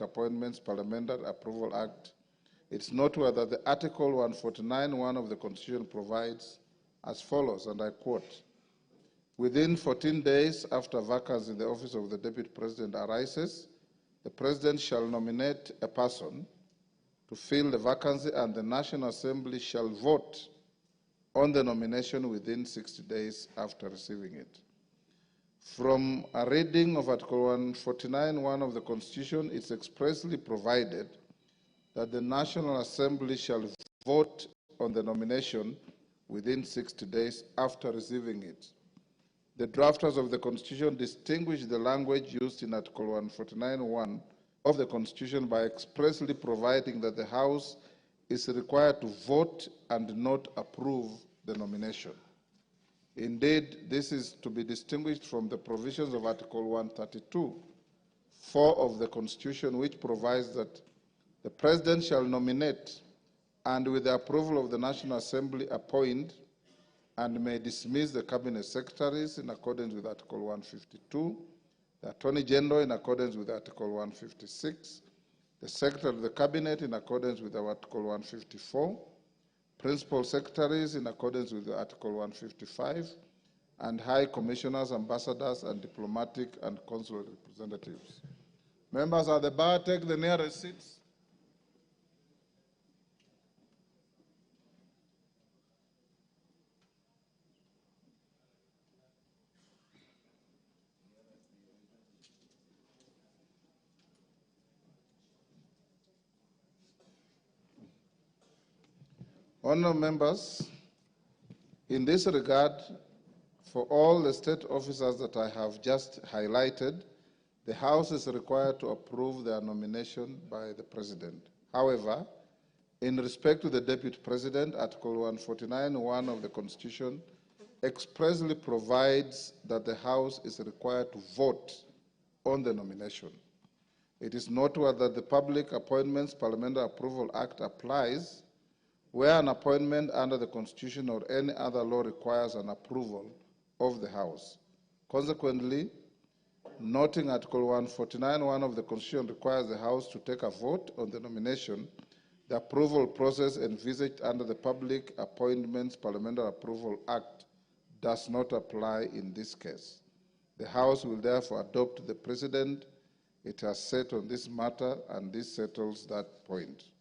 Appointments Parliamentary Approval Act, it's noteworthy that the Article 149(1) of the Constitution provides as follows, and I quote, "Within 14 days after vacancy in the office of the Deputy President arises, the President shall nominate a person to fill the vacancy, and the National Assembly shall vote on the nomination within 60 days after receiving it." From a reading of Article 149(1) of the Constitution, it's expressly provided that the National Assembly shall vote on the nomination within 60 days after receiving it. The drafters of the Constitution distinguish the language used in Article 149(1) of the Constitution by expressly providing that the House is required to vote and not approve the nomination. Indeed, this is to be distinguished from the provisions of Article 132(4) of the Constitution, which provides that the President shall nominate and, with the approval of the National Assembly, appoint and may dismiss the Cabinet Secretaries in accordance with Article 152, the Attorney General in accordance with Article 156, the Secretary of the Cabinet in accordance with Article 154, Principal Secretaries in accordance with Article 155, and High Commissioners, Ambassadors, and Diplomatic and Consular Representatives. Members of the bar, take the nearest seats. Honourable members, in this regard, for all the state officers that I have just highlighted, the House is required to approve their nomination by the President. However, in respect to the Deputy President, Article 149(1) of the Constitution expressly provides that the House is required to vote on the nomination. It is noteworthy that the Public Appointments Parliamentary Approval Act applies where an appointment under the Constitution or any other law requires an approval of the House. Consequently, noting Article 149(1) of the Constitution requires the House to take a vote on the nomination, the approval process envisaged under the Public Appointments Parliamentary Approval Act does not apply in this case. The House will therefore adopt the precedent it has set on this matter, and this settles that point.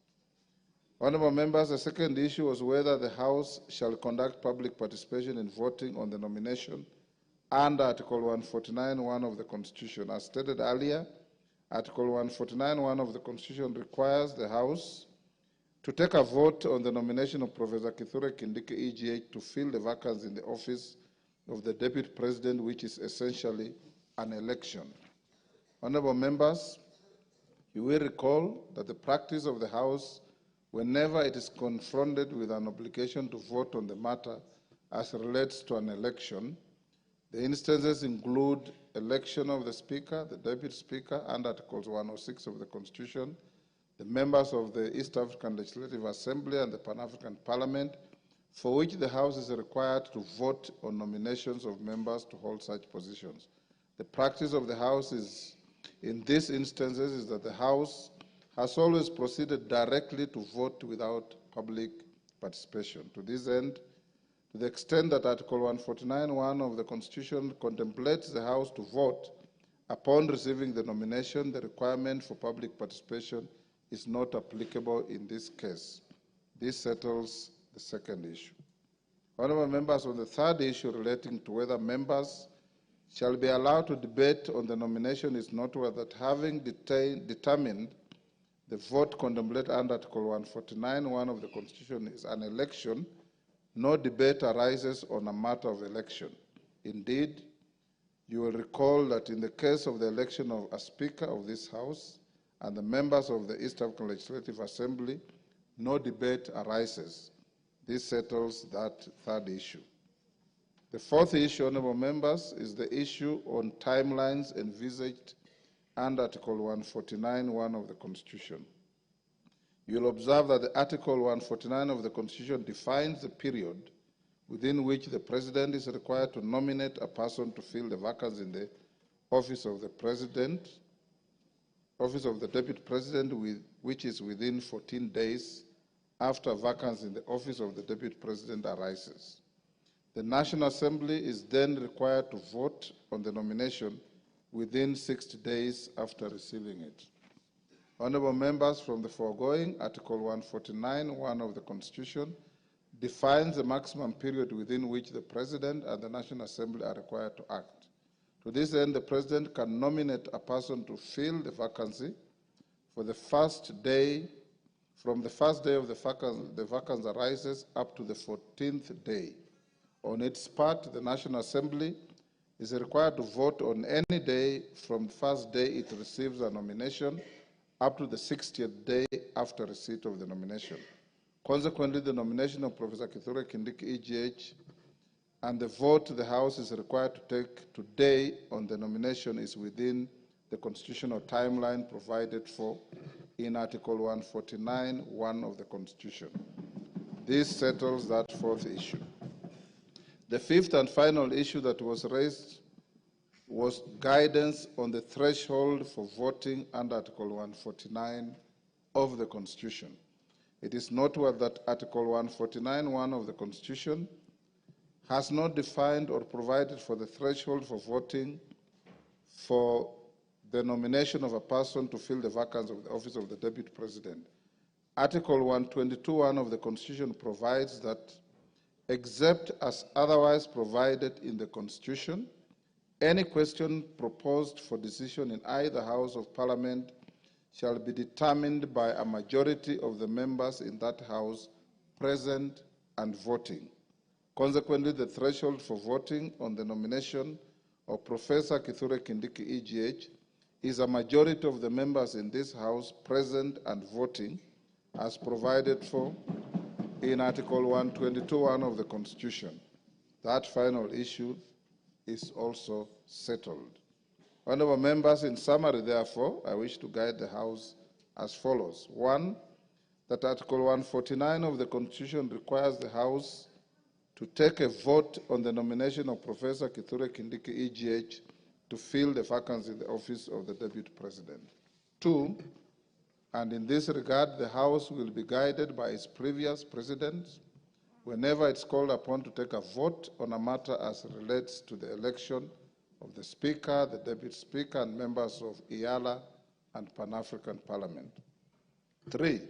Honourable members, the second issue was whether the House shall conduct public participation in voting on the nomination under Article 149(1) of the Constitution. As stated earlier, Article 149(1) of the Constitution requires the House to take a vote on the nomination of Professor Kithure Kindiki, EGH, to fill the vacancy in the office of the Deputy President, which is essentially an election. Honourable members, you will recall that the practice of the House, whenever it is confronted with an obligation to vote on the matter as relates to an election, the instances include election of the Speaker, the Deputy Speaker, under Articles 106 of the Constitution, the members of the East African Legislative Assembly and the Pan-African Parliament, for which the House is required to vote on nominations of members to hold such positions. The practice of the House in these instances is that the House has always proceeded directly to vote without public participation. To this end, to the extent that Article 149(1) of the Constitution contemplates the House to vote upon receiving the nomination, the requirement for public participation is not applicable in this case. This settles the second issue. Honourable members, on the third issue relating to whether members shall be allowed to debate on the nomination, is noteworthy that having determined the vote contemplated under Article 149(1) of the Constitution is an election, no debate arises on a matter of election. Indeed, you will recall that in the case of the election of a Speaker of this House and the members of the East African Legislative Assembly, no debate arises. This settles that third issue. The fourth issue, honourable members, is the issue on timelines envisaged under Article 149(1) of the Constitution. You will observe that the Article 149 of the Constitution defines the period within which the President is required to nominate a person to fill the vacancy in the office of the President. office of the Deputy President, which is within 14 days after vacancy in the office of the Deputy President arises. The National Assembly is then required to vote on the nomination within 60 days after receiving it. Honorable members, from the foregoing, Article 149(1) of the Constitution defines the maximum period within which the President and the National Assembly are required to act. To this end, the President can nominate a person to fill the vacancy from the first day of the vacancy arises up to the 14th day. On its part, the National Assembly is required to vote on any day from the first day it receives a nomination up to the 60th day after receipt of the nomination. Consequently, the nomination of Professor Kithure Kindiki, EGH, and the vote the House is required to take today on the nomination is within the constitutional timeline provided for in Article 149(1) of the Constitution. This settles that fourth issue. The fifth and final issue that was raised was guidance on the threshold for voting under Article 149 of the Constitution. It is noteworthy that Article 149(1) of the Constitution has not defined or provided for the threshold for voting for the nomination of a person to fill the vacancy of the office of the Deputy President. Article 122(1) of the Constitution provides that, except as otherwise provided in the Constitution, any question proposed for decision in either House of Parliament shall be determined by a majority of the members in that House present and voting. Consequently, the threshold for voting on the nomination of Professor Kithure Kindiki, EGH, is a majority of the members in this House present and voting, as provided for in Article 122(1) of the Constitution. That final issue is also settled. Honorable members, in summary, therefore, I wish to guide the House as follows. 1, that Article 149 of the Constitution requires the House to take a vote on the nomination of Professor Kithure Kindiki, EGH, to fill the vacancy in the office of the Deputy President. 2, and in this regard, the House will be guided by its previous precedents whenever it's called upon to take a vote on a matter as relates to the election of the Speaker, the Deputy Speaker, and members of IALA and Pan-African Parliament. 3,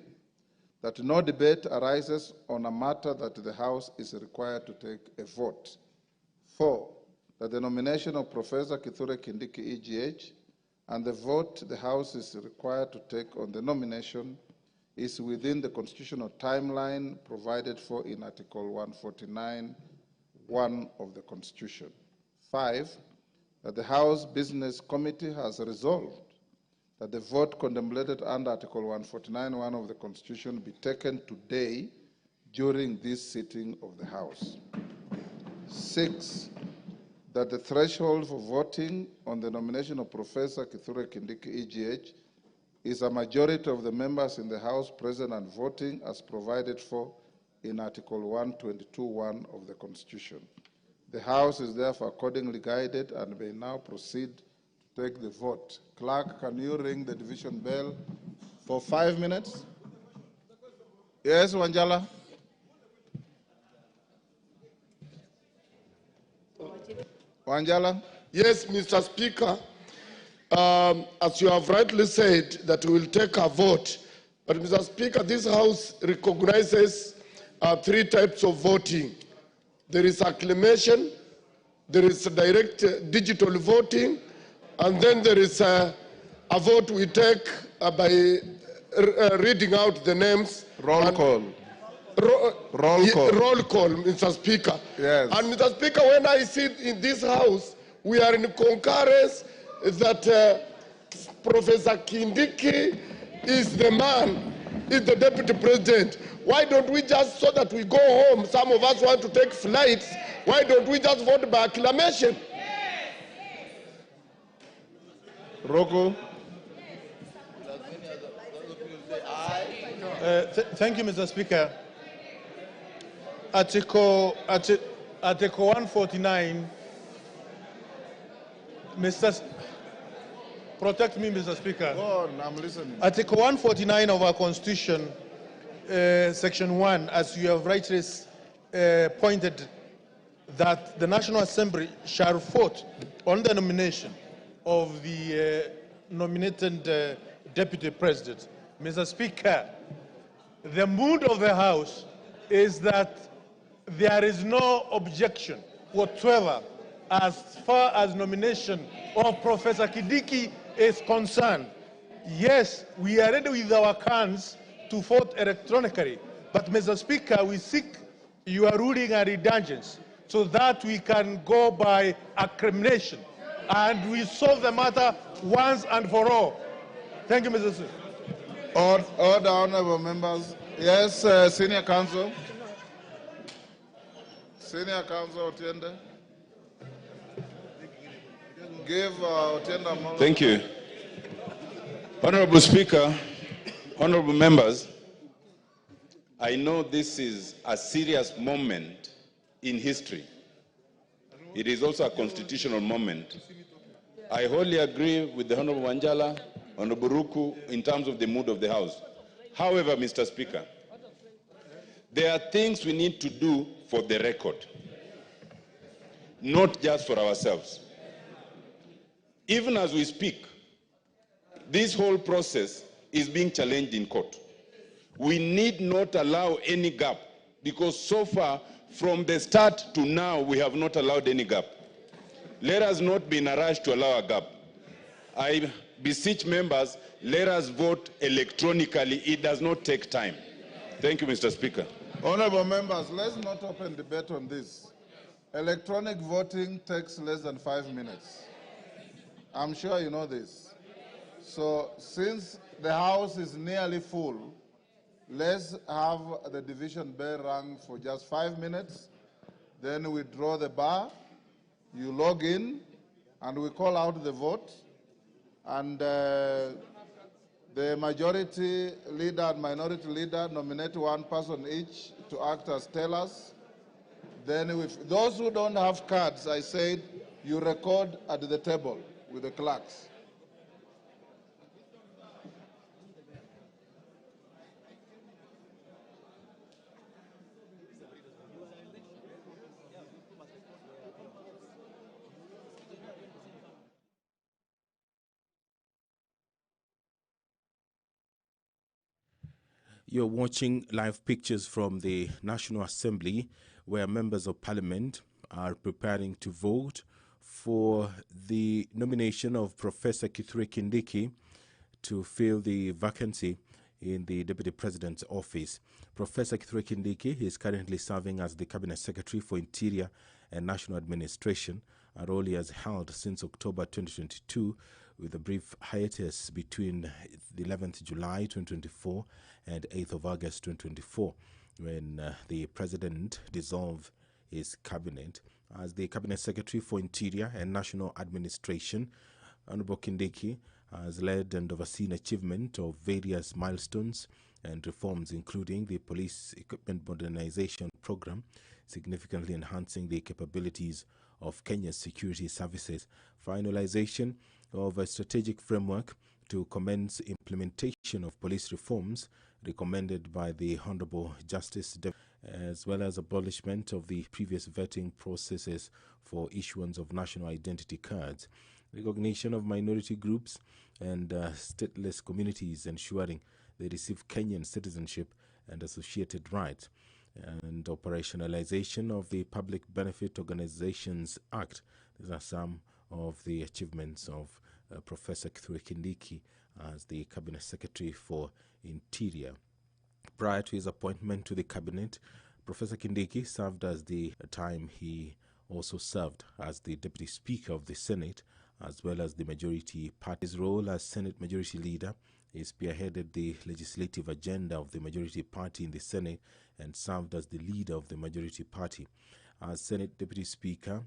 that no debate arises on a matter that the House is required to take a vote. 4, that the nomination of Professor Kithure Kindiki, EGH, and the vote the House is required to take on the nomination is within the constitutional timeline provided for in Article 149(1) of the Constitution. 5, that the House Business Committee has resolved that the vote contemplated under Article 149(1) of the Constitution be taken today during this sitting of the House. 6, that the threshold for voting on the nomination of Professor Kithure Kindiki, EGH, is a majority of the members in the House present and voting as provided for in Article 122(1) of the Constitution. The House is therefore accordingly guided and may now proceed to take the vote. Clerk, can you ring the division bell for 5 minutes? Yes, Wanjala. Wanjala? Yes, Mr. Speaker. As you have rightly said, that we will take a vote. But, Mr. Speaker, this House recognizes 3 types of voting. There is acclamation, there is direct digital voting, and then there is a vote we take by reading out the names. Roll call. Roll call, Mr. Speaker. Yes. And, Mr. Speaker, when I sit in this House, we are in concurrence that Professor Kindiki is the man, is the Deputy President. Why don't we just, so that we go home, some of us want to take flights, why don't we just vote by acclamation? Roko? Thank you, Mr. Speaker. Article 149, Protect me, Mr. Speaker. Go on, I'm listening. Article 149 of our Constitution, Section 1, as you have rightly pointed, that the National Assembly shall vote on the nomination of the nominated Deputy President. Mr. Speaker, the mood of the House is that there is no objection whatsoever as far as nomination of Professor Kindiki is concerned. Yes, we are ready with our cards to vote electronically, but Mr. Speaker, we seek your ruling and indulgence so that we can go by acclamation and we solve the matter once and for all. Thank you, Mr. Speaker. Order, honorable members. Yes, Senior Counsel. Senior Counsel Otiende. Give Otiende a moment. Thank you. Honorable Speaker, honorable members, I know this is a serious moment in history. It is also a constitutional moment. I wholly agree with the Honorable Wanjala, Honorable Ruku, in terms of the mood of the House. However, Mr. Speaker, there are things we need to do for the record, not just for ourselves. Even as we speak, this whole process is being challenged in court. We need not allow any gap, because so far, from the start to now, we have not allowed any gap. Let us not be in a rush to allow a gap. I beseech members, let us vote electronically. It does not take time. Thank you, Mr. Speaker. Honorable members, let's not open debate on this. Electronic voting takes less than 5 minutes. I'm sure you know this. So since the House is nearly full, let's have the division bell rung for just 5 minutes. Then we draw the bar, you log in, and we call out the vote. And the majority leader and minority leader nominate one person each to act as tellers. Then with those who don't have cards, I said, you record at the table with the clerks. You're watching live pictures from the National Assembly, where members of parliament are preparing to vote for the nomination of Professor Kithure Kindiki to fill the vacancy in the Deputy President's office. Professor Kithure Kindiki is currently serving as the Cabinet Secretary for Interior and National Administration, a role he has held since October 2022, with a brief hiatus between the 11th July 2024 and 8th of August 2024, when the President dissolved his cabinet. As the Cabinet Secretary for Interior and National Administration, Honorable Kindiki has led and overseen achievement of various milestones and reforms, including the Police Equipment Modernization Program, significantly enhancing the capabilities of Kenya's security services, finalization of a strategic framework to commence implementation of police reforms recommended by the Honorable Justice, as well as abolishment of the previous vetting processes for issuance of national identity cards, recognition of minority groups and stateless communities, ensuring they receive Kenyan citizenship and associated rights, and operationalization of the Public Benefit Organizations Act. These are some of the achievements of Professor Kithure Kindiki as the Cabinet Secretary for Interior. Prior to his appointment to the Cabinet, Professor Kindiki served as he also served as the Deputy Speaker of the Senate, as well as the Majority Party. His role as Senate Majority Leader, he spearheaded the legislative agenda of the Majority Party in the Senate and served as the leader of the Majority Party. As Senate Deputy Speaker,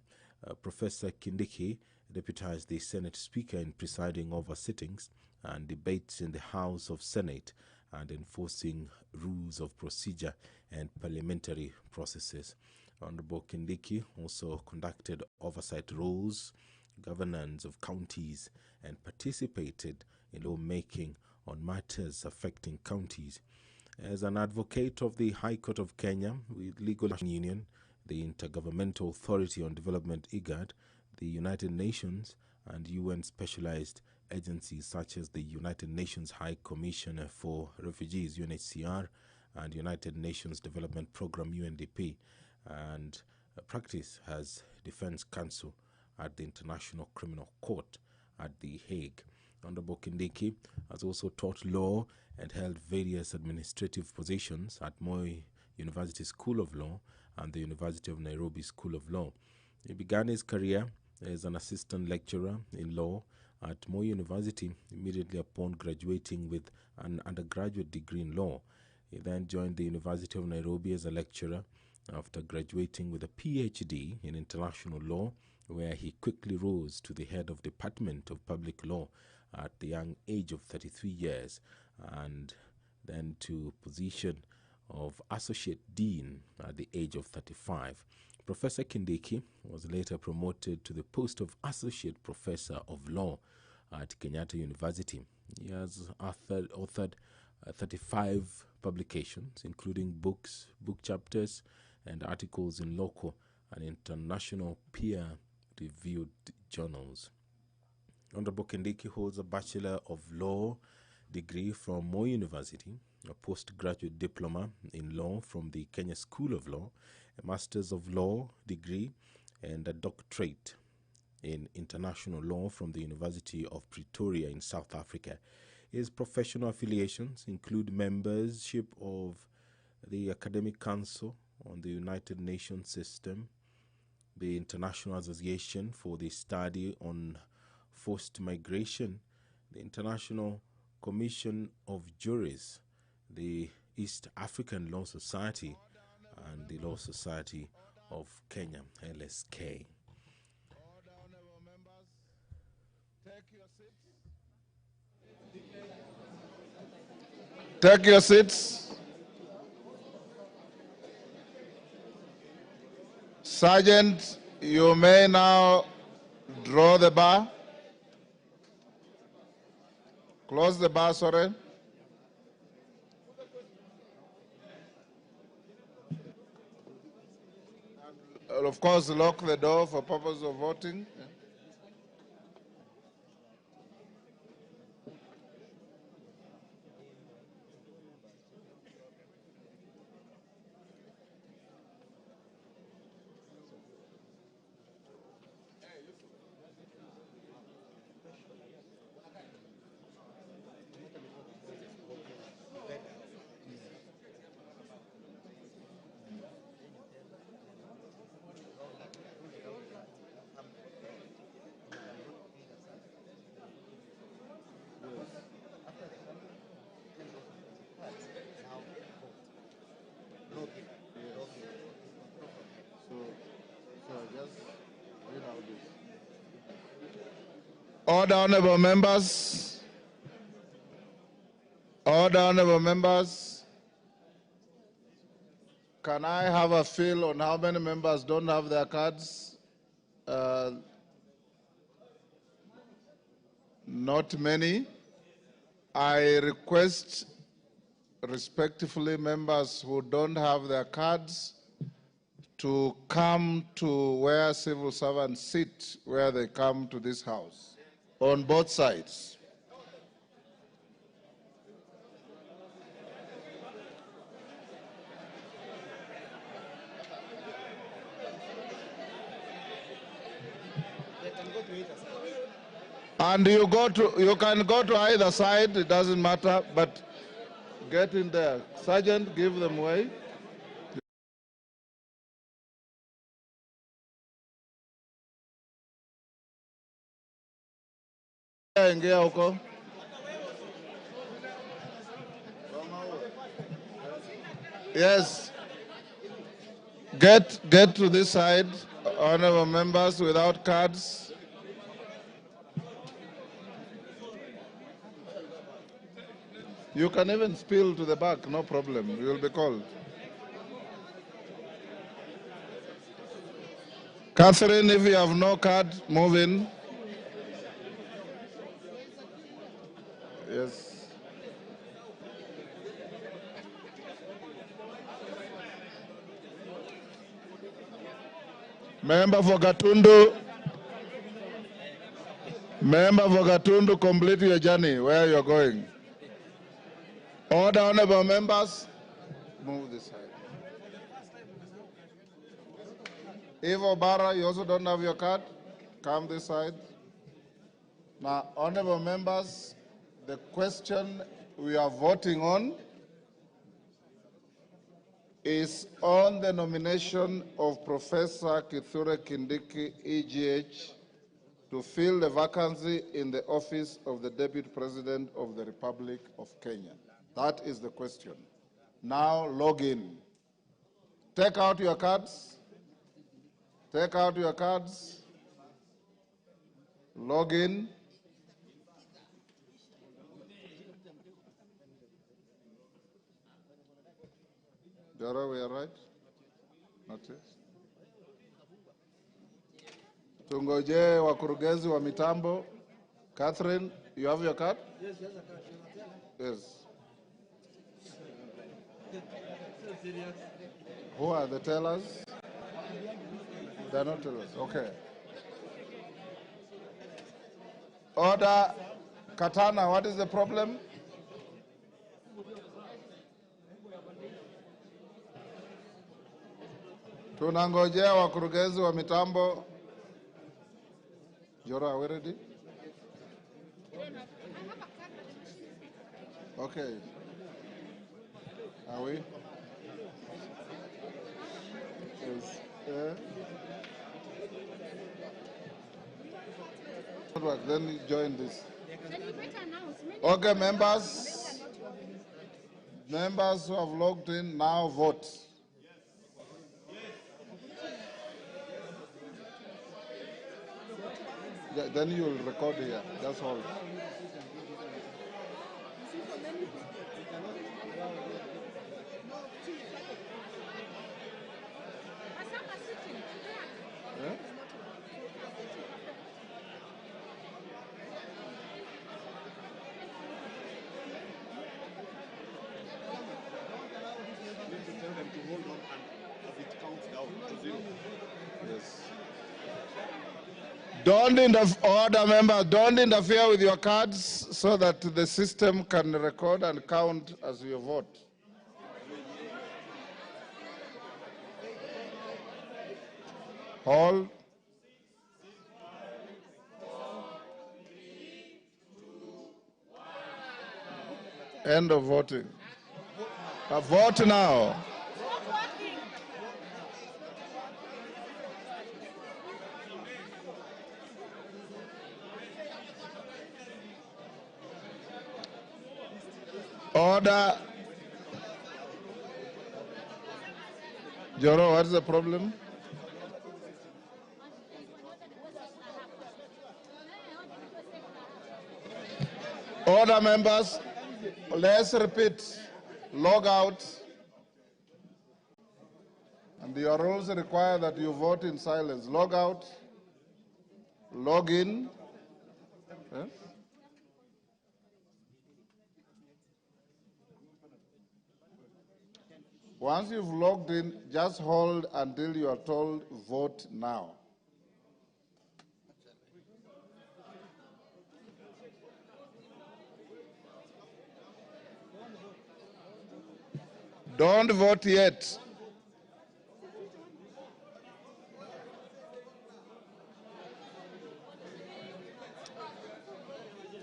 Professor Kindiki deputized the Senate Speaker in presiding over sittings and debates in the House of Senate and enforcing rules of procedure and parliamentary processes. Honorable Kindiki also conducted oversight roles governance of counties and participated in lawmaking on matters affecting counties. As an advocate of the High Court of Kenya with Legal Action Union, the Intergovernmental Authority on Development IGAD, the United Nations, and UN specialized agencies such as the United Nations High Commissioner for Refugees UNHCR and United Nations Development Program UNDP, and practice as defense counsel at the International Criminal Court at The Hague. Honorable Kindiki has also taught law and held various administrative positions at Moi University School of Law and the University of Nairobi School of Law. He began his career as an assistant lecturer in law at Moi University immediately upon graduating with an undergraduate degree in law. He then joined the University of Nairobi as a lecturer after graduating with a PhD in international law, where he quickly rose to the head of Department of Public Law at the young age of 33 years, and then to position of Associate Dean at the age of 35. Professor Kindiki was later promoted to the post of Associate Professor of Law at Kenyatta University. He has authored 35 publications, including books, book chapters, and articles in local and international peer-reviewed journals. Honorable Kindiki holds a Bachelor of Law degree from Moi University, a postgraduate diploma in law from the Kenya School of Law, a Master's of Law degree, and a doctorate in international law from the University of Pretoria in South Africa. His professional affiliations include membership of the Academic Council on the United Nations System, the International Association for the Study on Forced Migration, the International Commission of Juries, the East African Law Society, and the Law Society of Kenya, LSK. Take your seats. Sergeant, you may now draw the bar. Close the bar, sorry. And of course, lock the door for purpose of voting. Order, honorable members. Order, honorable members. Can I have a feel on how many members don't have their cards? Not many. I request respectfully members who don't have their cards to come to where civil servants sit, where they come to this house, on both sides. And you can go to either side, it doesn't matter, but get in there. Sergeant, give them way. Ingia huko. Yes. Get to this side, honorable members without cards. You can even spill to the back, no problem. You will be called. Catherine, if you have no card, move in. Member for Gatundu. Member for Gatundu, complete your journey where you're going. Order, honorable members. Move this side. Evo Barra, you also don't have your card. Come this side. Now, honorable members, the question we are voting on is on the nomination of Professor Kithure Kindiki, EGH, to fill the vacancy in the office of the Deputy President of the Republic of Kenya. That is the question. Now log in. Take out your cards. Take out your cards. Log in. Dara, we are right? Not yet. Tungoje wakurugenzi wa mitambo. Catherine, you have your card? Yes, yes, I can. Yes. Who are the tellers? They're not tellers. Okay. Order. Katana, what is the problem? Tunangojea wakurugenzi wa mitambo. Jora, are we ready? Okay. Are we? Yes. Then you join this. Okay, members. Members who have logged in, now vote. Then you will record here. That's all. Don't order, members, don't interfere with your cards so that the system can record and count as you vote. Hold. End of voting. Vote now. Order. Joro, what's the problem? Order, members. Let's repeat. Log out. And your rules require that you vote in silence. Log out. Log in. Eh? Once you've logged in, just hold until you are told vote now. Don't vote yet.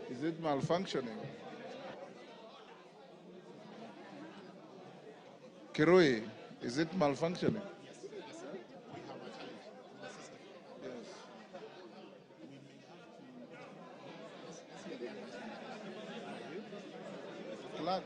Is it malfunctioning? Kirui, is it malfunctioning? Clerk.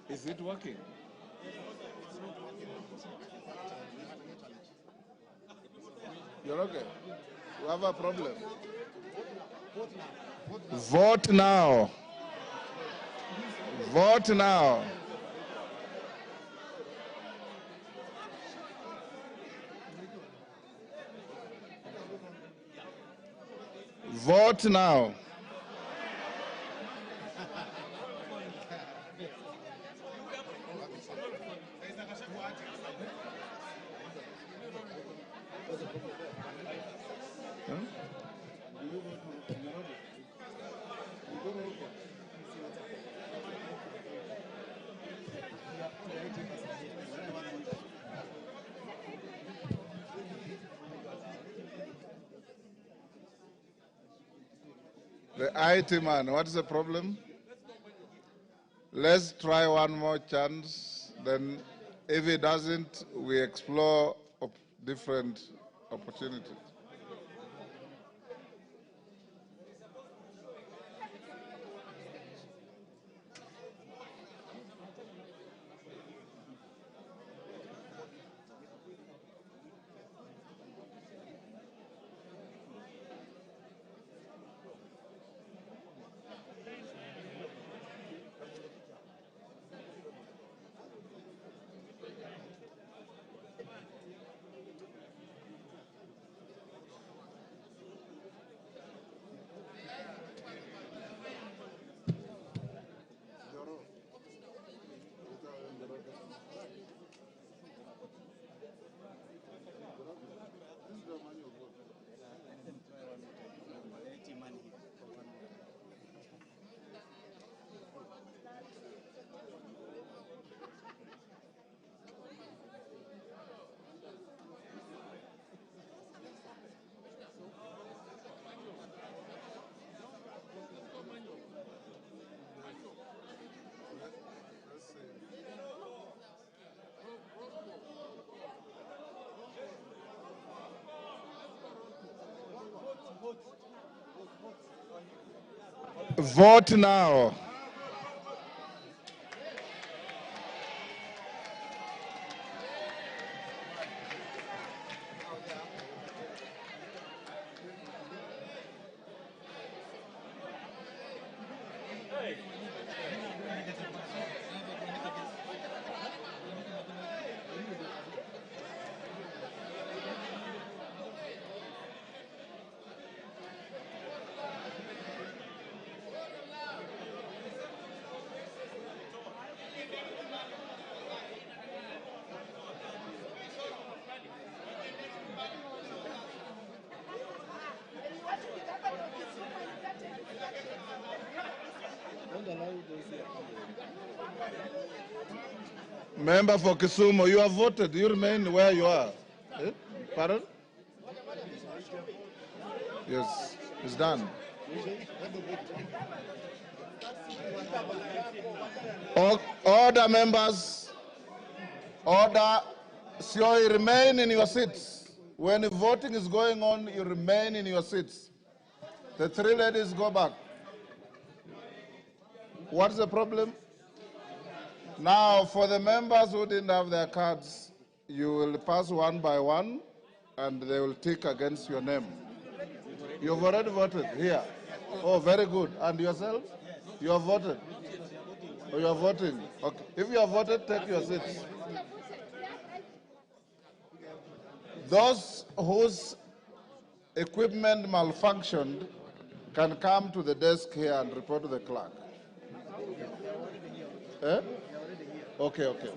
Is it working? You're okay. You have a problem. Vote now. Vote now. Vote now. The IT man, what's the problem? Let's try one more chance. Then if it doesn't, we explore different opportunities. Vote now. Member for Kisumu, you have voted. You remain where you are. Eh? Pardon? Yes, it's done. Order, members. Order. So you remain in your seats. When the voting is going on, you remain in your seats. The three ladies go back. What's the problem? Now, for the members who didn't have their cards, you will pass one by one, and they will tick against your name. You've already voted here. Oh, very good. And yourself? You have voted? Oh, you are voting. Okay. If you have voted, take your seats. Those whose equipment malfunctioned can come to the desk here and report to the clerk. Eh? Okay, okay.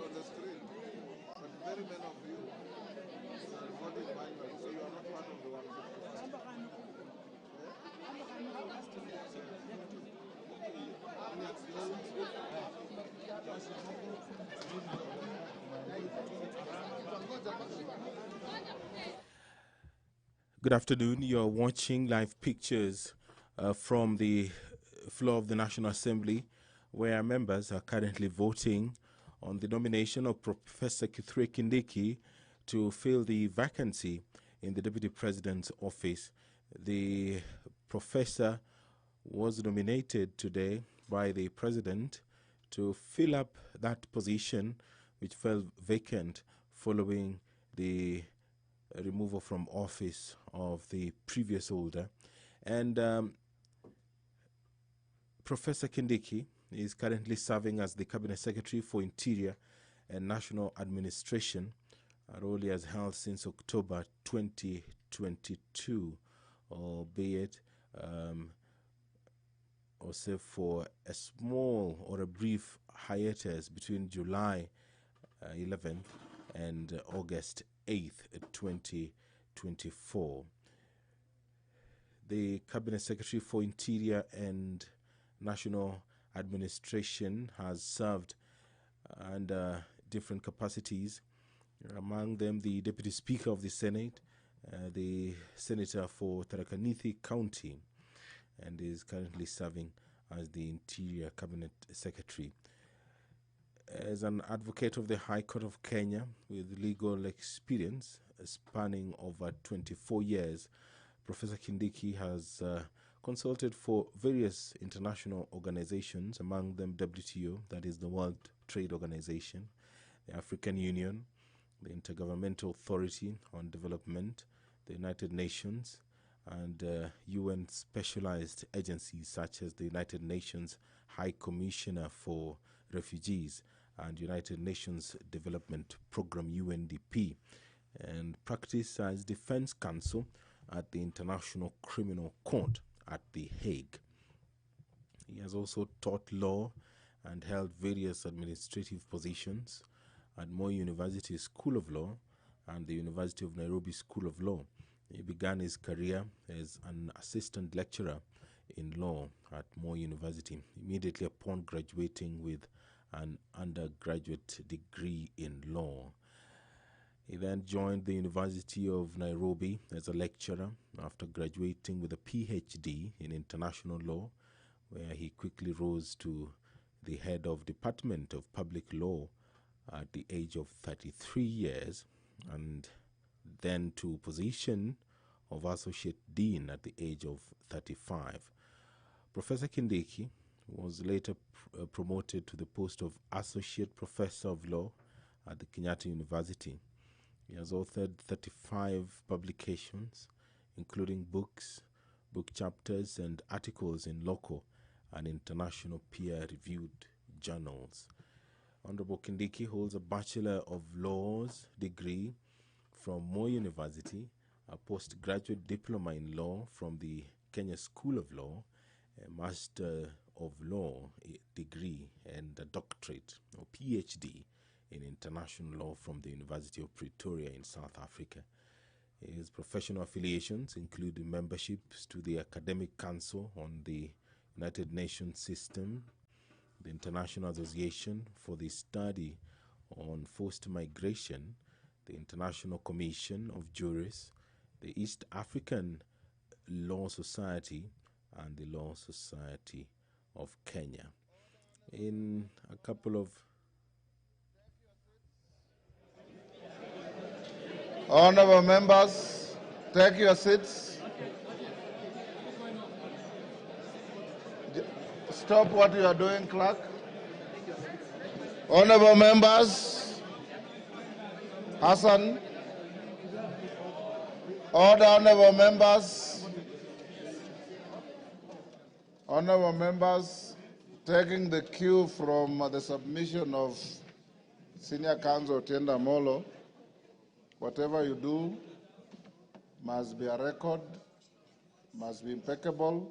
On the screen, but very many of you are voting manually, so you are not part of the 155. Good afternoon. You're watching live pictures from the floor of the National Assembly, where members are currently voting on the nomination of Professor Kithure Kindiki to fill the vacancy in the Deputy President's office. The professor was nominated today by the President to fill up that position, which fell vacant following the removal from office of the previous holder. And Professor Kindiki is currently serving as the Cabinet Secretary for Interior and National Administration, a role he has held since October 2022, albeit also for a small or a brief hiatus between July 11th and August 8th, 2024. The Cabinet Secretary for Interior and National Administration has served under different capacities, among them the Deputy Speaker of the Senate, the Senator for Tharaka Nithi County, and is currently serving as the Interior Cabinet Secretary. As an advocate of the High Court of Kenya with legal experience spanning over 24 years, Professor Kindiki has consulted for various international organizations, among them WTO, that is the World Trade Organization, the African Union, the Intergovernmental Authority on Development, the United Nations, and UN specialized agencies such as the United Nations High Commissioner for Refugees and United Nations Development Program UNDP, and practiced as defense counsel at the International Criminal Court at The Hague. He has also taught law and held various administrative positions at Moi University School of Law and the University of Nairobi School of Law. He began his career as an assistant lecturer in law at Moi University, immediately upon graduating with an undergraduate degree in law. He then joined the University of Nairobi as a lecturer after graduating with a PhD in international law, where he quickly rose to the head of Department of Public Law at the age of 33 years, and then to position of Associate Dean at the age of 35. Professor Kindiki was later promoted to the post of Associate Professor of Law at the Kenyatta University. He has authored 35 publications, including books, book chapters, and articles in local and international peer-reviewed journals. Honorable Kindiki holds a Bachelor of Laws degree from Moi University, a postgraduate diploma in law from the Kenya School of Law, a Master of Law degree, and a doctorate or PhD in international law from the University of Pretoria in South Africa. His professional affiliations include memberships to the Academic Council on the United Nations System, the International Association for the Study on Forced Migration, the International Commission of Jurists, the East African Law Society, and the Law Society of Kenya. In a couple of Honorable members, take your seats. Stop what you are doing, clerk. Honorable members, Hassan. Order, honorable members. Honorable members, taking the cue from the submission of Senior Counsel Tienda Molo, whatever you do must be a record, must be impeccable,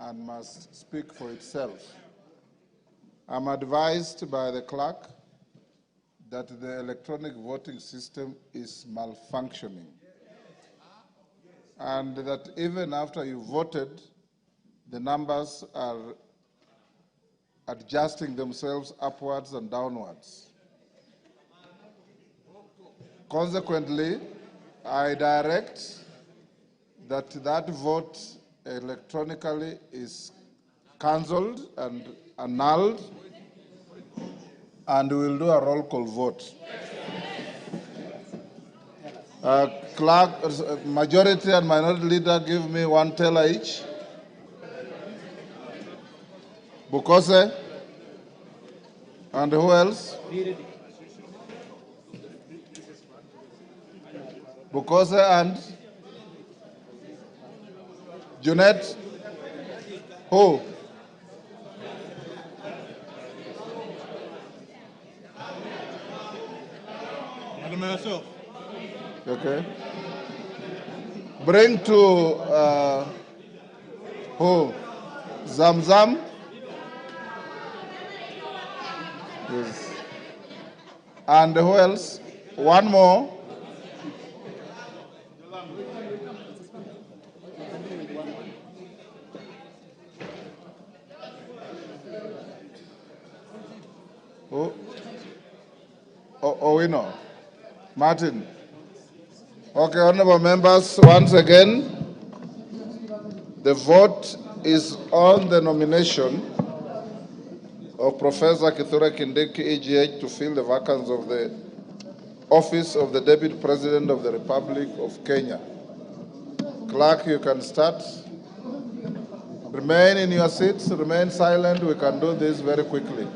and must speak for itself. I'm advised by the clerk that the electronic voting system is malfunctioning, and that even after you voted, the numbers are adjusting themselves upwards and downwards. Consequently, I direct that that vote electronically is cancelled and annulled, and we will do a roll call vote. Clerk, majority and minority leader, give me one teller each. Bukose, and who else? Bukose and Junet. Who? Myself. Okay. Bring to who? Zamzam. Yes. And who else? One more. Who? We know. Martin. Okay, honorable members, once again, the vote is on the nomination of Professor Kithure Kindiki, EGH, to fill the vacancy of the office of the Deputy President of the Republic of Kenya. Clerk, you can start. Remain in your seats, remain silent. We can do this very quickly.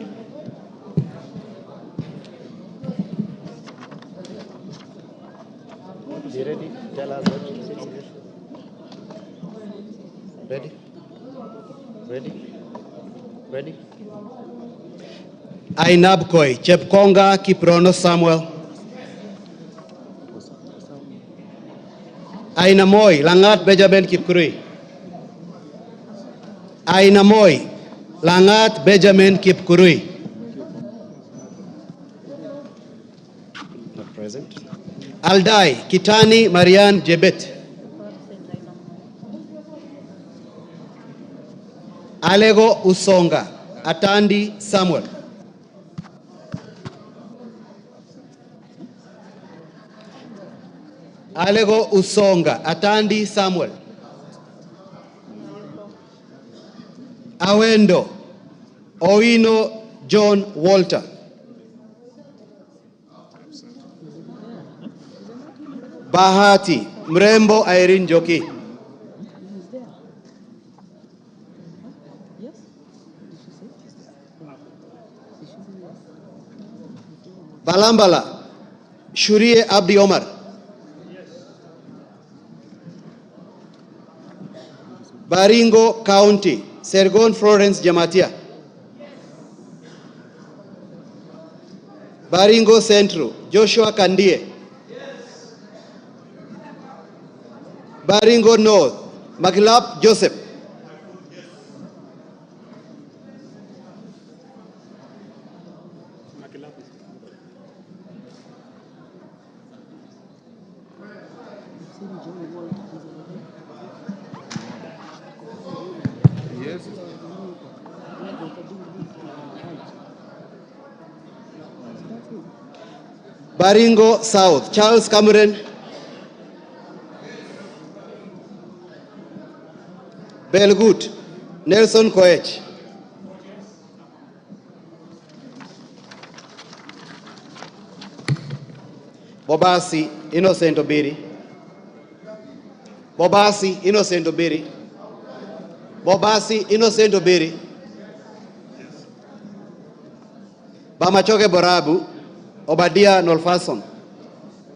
You ready? Tell us what you said. Ready? Ready? Ready? Ainabkoi, Chepkonga Kiprono Samuel. Ainamoi, Langat Benjamin Kipkurui. Ainamoi, Langat Benjamin Kipkurui. Not present. Aldai, Kitani Marian Jebet. Alego Usonga, Atandi Samuel. Alego Usonga, Atandi Samuel. Awendo, Owino John Walter. Bahati, Mrembo Irene Joki. Balambala, Shurie Abdi Omar. Baringo County, Sergon Florence Jamatia. Baringo Central, Joshua Kandie. Baringo North, Magilap Joseph. Yes. Baringo South, Charles Cameron. Belgut, Nelson Koech. Bobasi, Innocent Obiri. Bobasi, Innocent Obiri. Bobasi, Innocent Obiri. Bamachoge Borabu, Obadia Nolfason.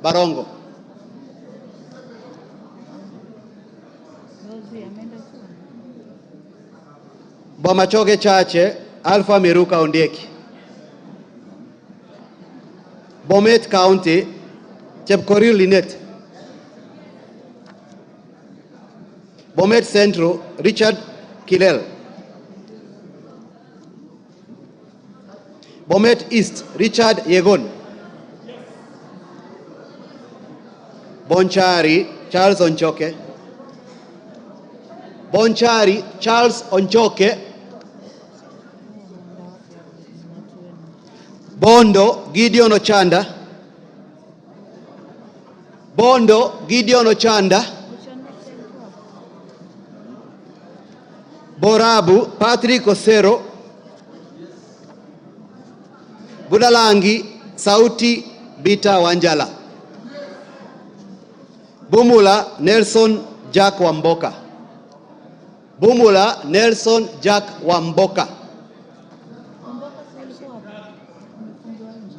Barongo. Bomachoge Chache, Alpha Miruka Ondieki. Bomet County, Chepkorir Linet. Bomet Central, Richard Kilel. Bomet East, Richard Yegon. Bonchari, Charles Onchoke. Bonchari, Charles Onchoke. Bondo, Gideon Ochanda. Bondo, Gideon Ochanda. Borabu, Patrick Osero. Budalangi, Sauti Bita Wanjala. Bumula, Nelson Jack Wamboka. Bumula, Nelson Jack Wamboka.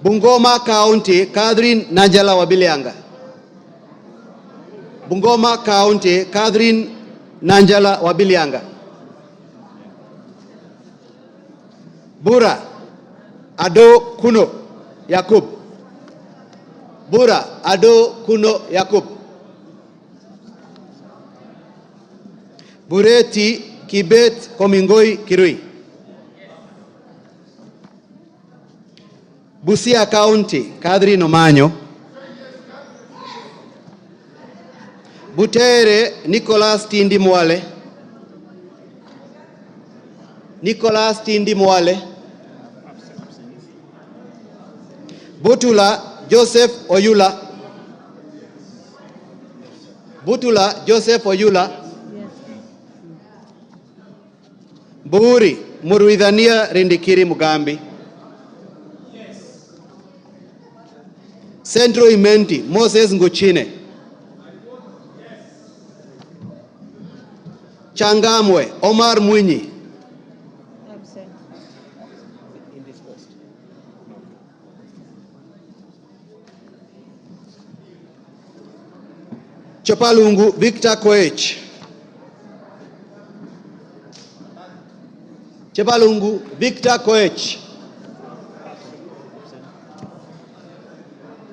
Bungoma County, Catherine Nanjala Wabilianga. Bungoma County, Catherine Nanjala Wabilianga. Bura, Ado Kuno Yakub. Bura, Ado Kuno Yakub. Bureti Kibet Komingoi Kirui. Busia County, Catherine Omanyo. Butere, Nicholas Tindi Mwale. Nicholas Tindi Mwale. Butula, Joseph Oyula. Butula, Joseph Oyula. Buri, Muruidhania Rindikiri Mugambi. Central Imenti, Moses Nguchine. Changamwe, Omar Mwinyi. Chopalungu, Victor Koech. Chebalungu Victor Koech.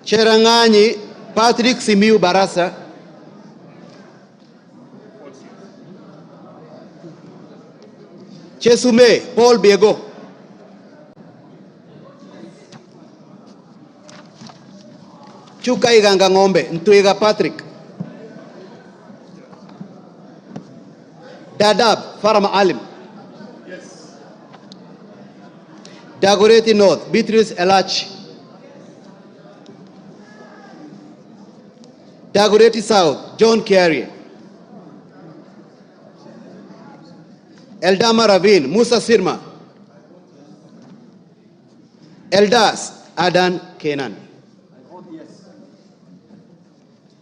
Cherang'anyi Patrick Simiu Barasa. Chesume Paul Biego. Chuka Iganga Ng'ombe Ntwiga Patrick. Dadab Farama Alim. Dagoretti North Beatrice Elachi. Dagoretti South John Carrier. Eldama Ravine Musa Sirma. Eldas Adan Kenan.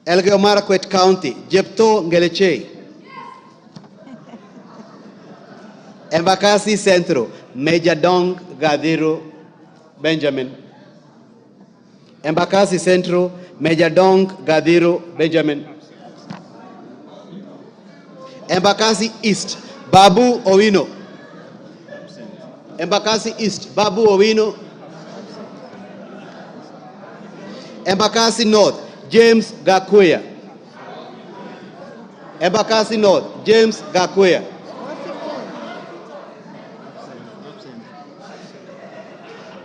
Elgeyo Marakwet County Jepto Ngelechei. Embakasi Central Major Dong Gadhiru Benjamin. Embakasi Central Major Dong Gadhiru Benjamin. Embakasi East Babu Owino. Embakasi East Babu Owino. Embakasi North James Gakuya. Embakasi North James Gakuya.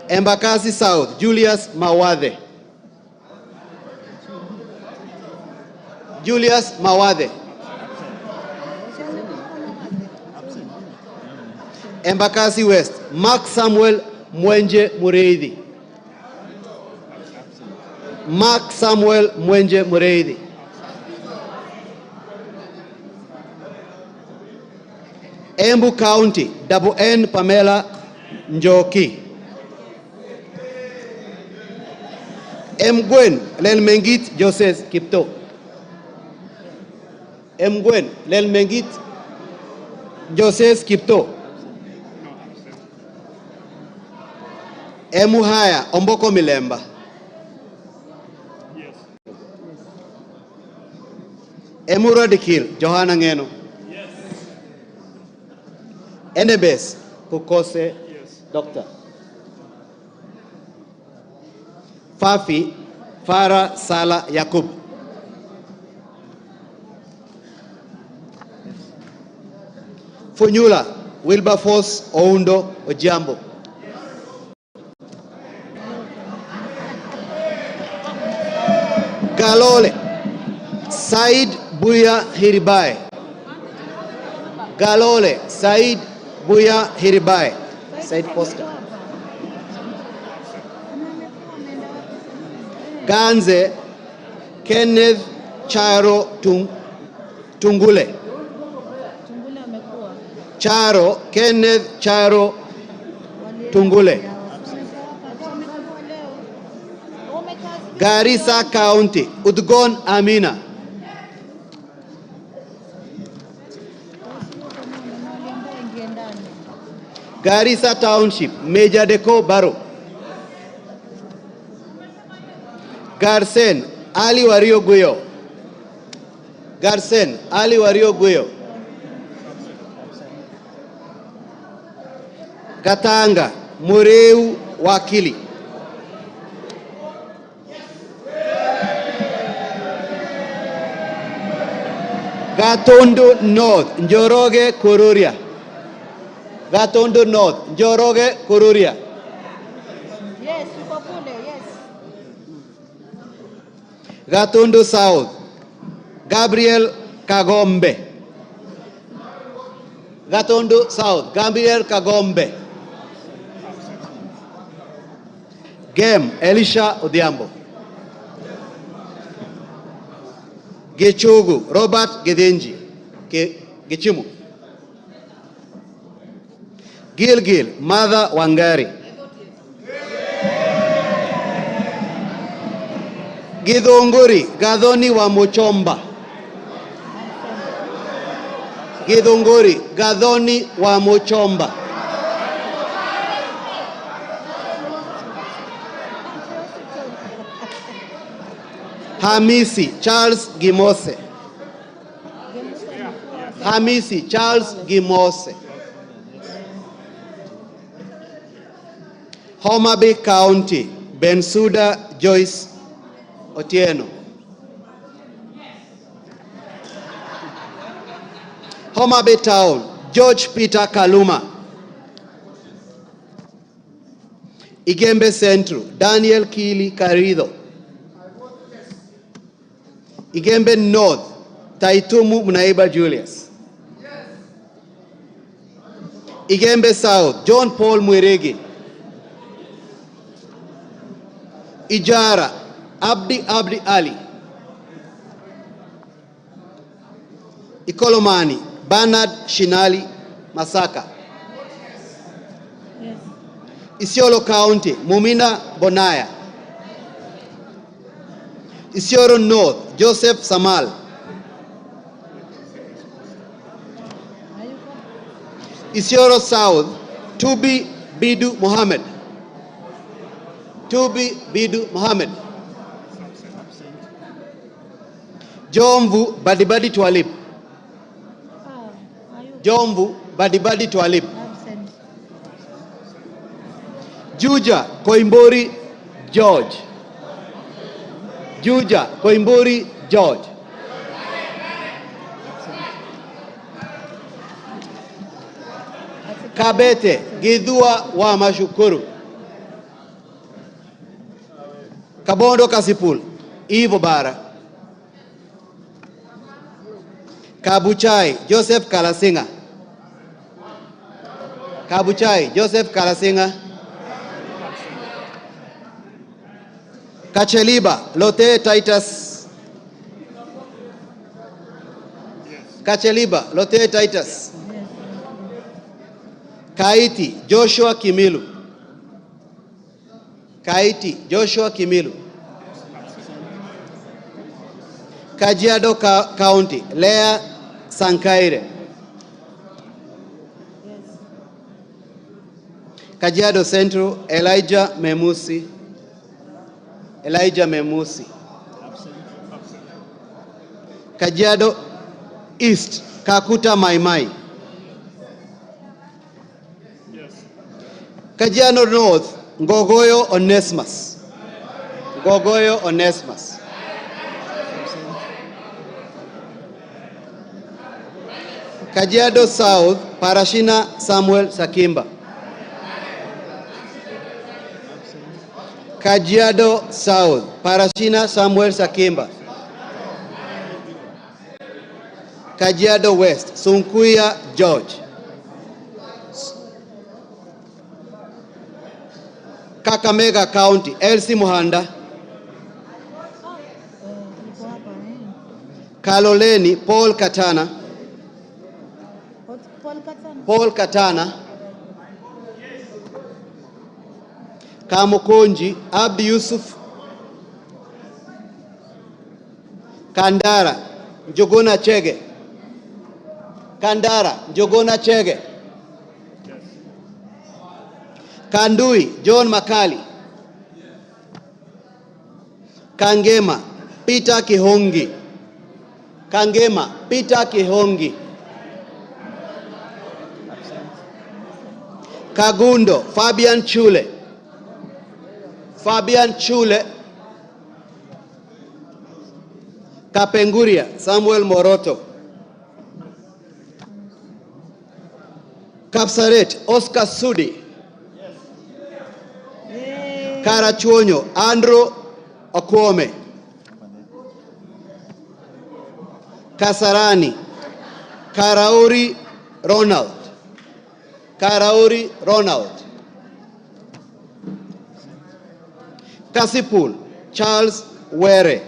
Embakasi South Julius Mawathe. Julius Mawathe. Embakasi West Mark Samuel Mwenje Mureithi. Mark Samuel Mwenje Mureithi. Embu County Double N Pamela Njoki. Mgwen Lelmengit Joseph Kipto. Mgwen Lelmengit Joseph Kipto. Emuhaya Omboko Milemba. Emurodikil Johanna Ngeno. Enebes Kukose Doctor. Fafi Farah Sala Yakub. Funyula Wilberforce Oundo Ojambo. Galole Said Buya Hiribai. Galole Said Buya Hiribai. Said Poster. Ganze Kenneth Charo Tungule. Charo Kenneth Charo Tungule. Garissa County Udgon Amina. Garissa Township Major Deko Baro. Garsen Ali Wario Guyo. Garsen Ali Wario Guyo. Katanga Mureu Wakili. Gatondo North Njoroge Kururia. Gatondo North Njoroge Kururia. Yes, Upapule, yes. Gatondo South Gabriel Kagombe. Gatondo South Gabriel Kagombe. Gem Elisha Odhiambo. Gechugu Robert Gedenji Gechimu. Gilgil Mother Wangari. Githunguri Gathoni wa Muchomba. Githunguri Gathoni wa Muchomba. Hamisi Charles Gimose. Hamisi Charles Gimose. Homa Bay County, Bensouda Joyce Otieno. Homa Bay Town, George Peter Kaluma. Igembe Central, Daniel Kili Karido. Igembe North, Taitumu Munaiba Julius. Igembe South, John Paul Mwirigi. Ijara, Abdi Ali. Ikolomani, Bernard Shinali Masaka. Yes. Isiolo County, Mumina Bonaya. Isiolo North, Joseph Samal. Isiolo South, Tubi Bidu Mohammed. Tubi Bidu Mohammed. Jomvu Badibadi Twalib. Jomvu Badibadi Twalib. Absent. Juja Koimbori George. Juja Koimbori George. Kabete Gidhua wa Mashukuru. Kabondo Kasipul Ivo Bara. Kabuchai Joseph Kalasinga. Kabuchai Joseph Kalasinga. Kacheliba Lote Titus. Kacheliba Lote Titus. Kaiti Joshua Kimilu. Kaiti Joshua Kimilu. Kajiado County Lea Sankaire. Kajiado Central Elijah Memusi. Elijah Memusi. Kajiado East Kakuta Maimai. Kajiado North Ngogoyo Onesmus. Ngogoyo Onesmus. Kajiado South Parashina Samuel Sakimba. Kajiado South Parashina Samuel Sakimba. Kajiado West Sunkuya George. Kakamega County Elsie Muhanda. Kaloleni Paul Katana. Paul Katana. Kamukonji Abdi Yusuf. Kandara Njogona Chege. Kandara Njogona Chege. Kandui John Makali. Kangema Peter Kihongi. Kangema Peter Kihongi. Kagundo Fabian Chule. Fabian Chule. Kapenguria Samuel Moroto. Kapsaret Oscar Sudi. Karachuonyo Andrew Okwome. Kasarani Karauri Ronald. Karauri Ronald. Kasipul Charles Were.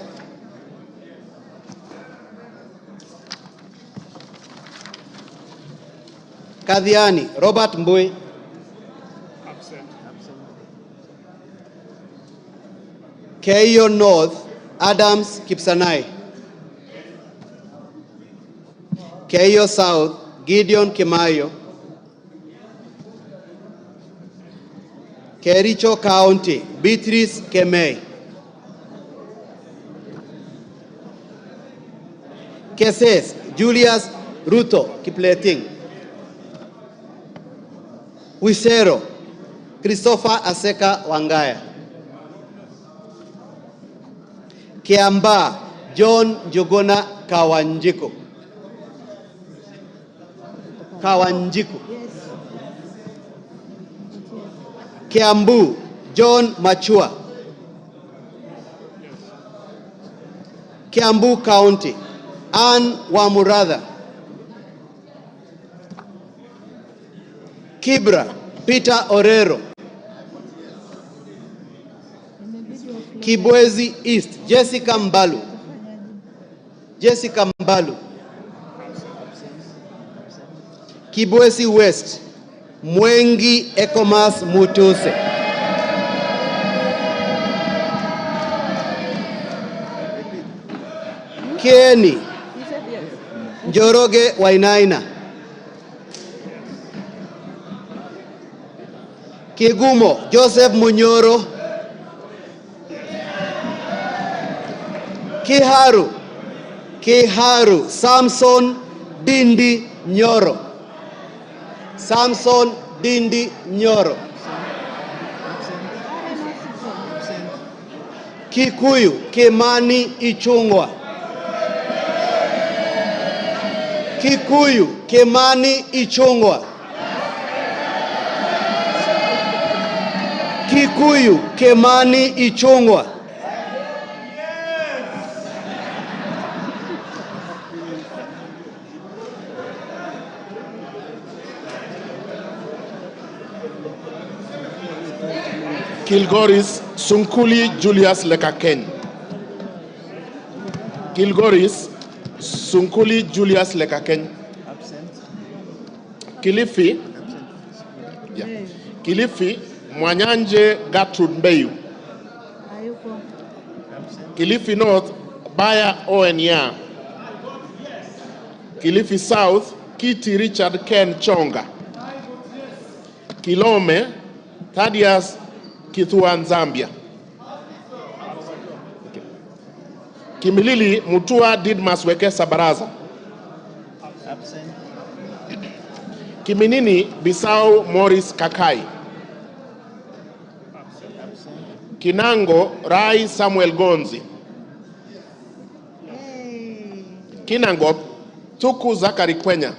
Kadhiani Robert Mbui. Keio North Adams Kipsanai. Keio South Gideon Kimayo. Kericho County Beatrice Kemei. Keses Julius Ruto Kipleting. Wisero Christopher Aseka Wangaya. Kiamba, John Jogona Kawanjiku. Kawanjiku. Kiambu, John Machua. Kiambu County, Ann Wamuratha. Kibra, Peter Orero. Kibwezi East, Jessica Mbalu. Jessica Mbalu. Kibwezi West, Mwengi Ekomas Mutuse. Kieni, Njoroge Wainaina. Kigumo, Joseph Munyoro. Kiharu, Samson Dindi Nyoro. Samson Dindi Nyoro. Kikuyu, Kimani Ichungwa. Kikuyu, Kimani Ichungwa. Kikuyu, Kimani Ichungwa. Kilgoris Sunkuli Julius Lekaken. Kilgoris Sunkuli Julius Lekaken. Kilifi. Yeah. Kilifi Mwanyanje Gertrude Mbeyu. Kilifi North Baya Owenya. Kilifi South Kiti Richard Ken Chonga. Kilome Thaddeus Kithure Zambia. Kimilili Mutua Didmas Wekesa Baraza. Kiminini Bisau Morris Kakai. Kinango Rai Samuel Gonzi. Kinango Tuku Zakari Kwenya.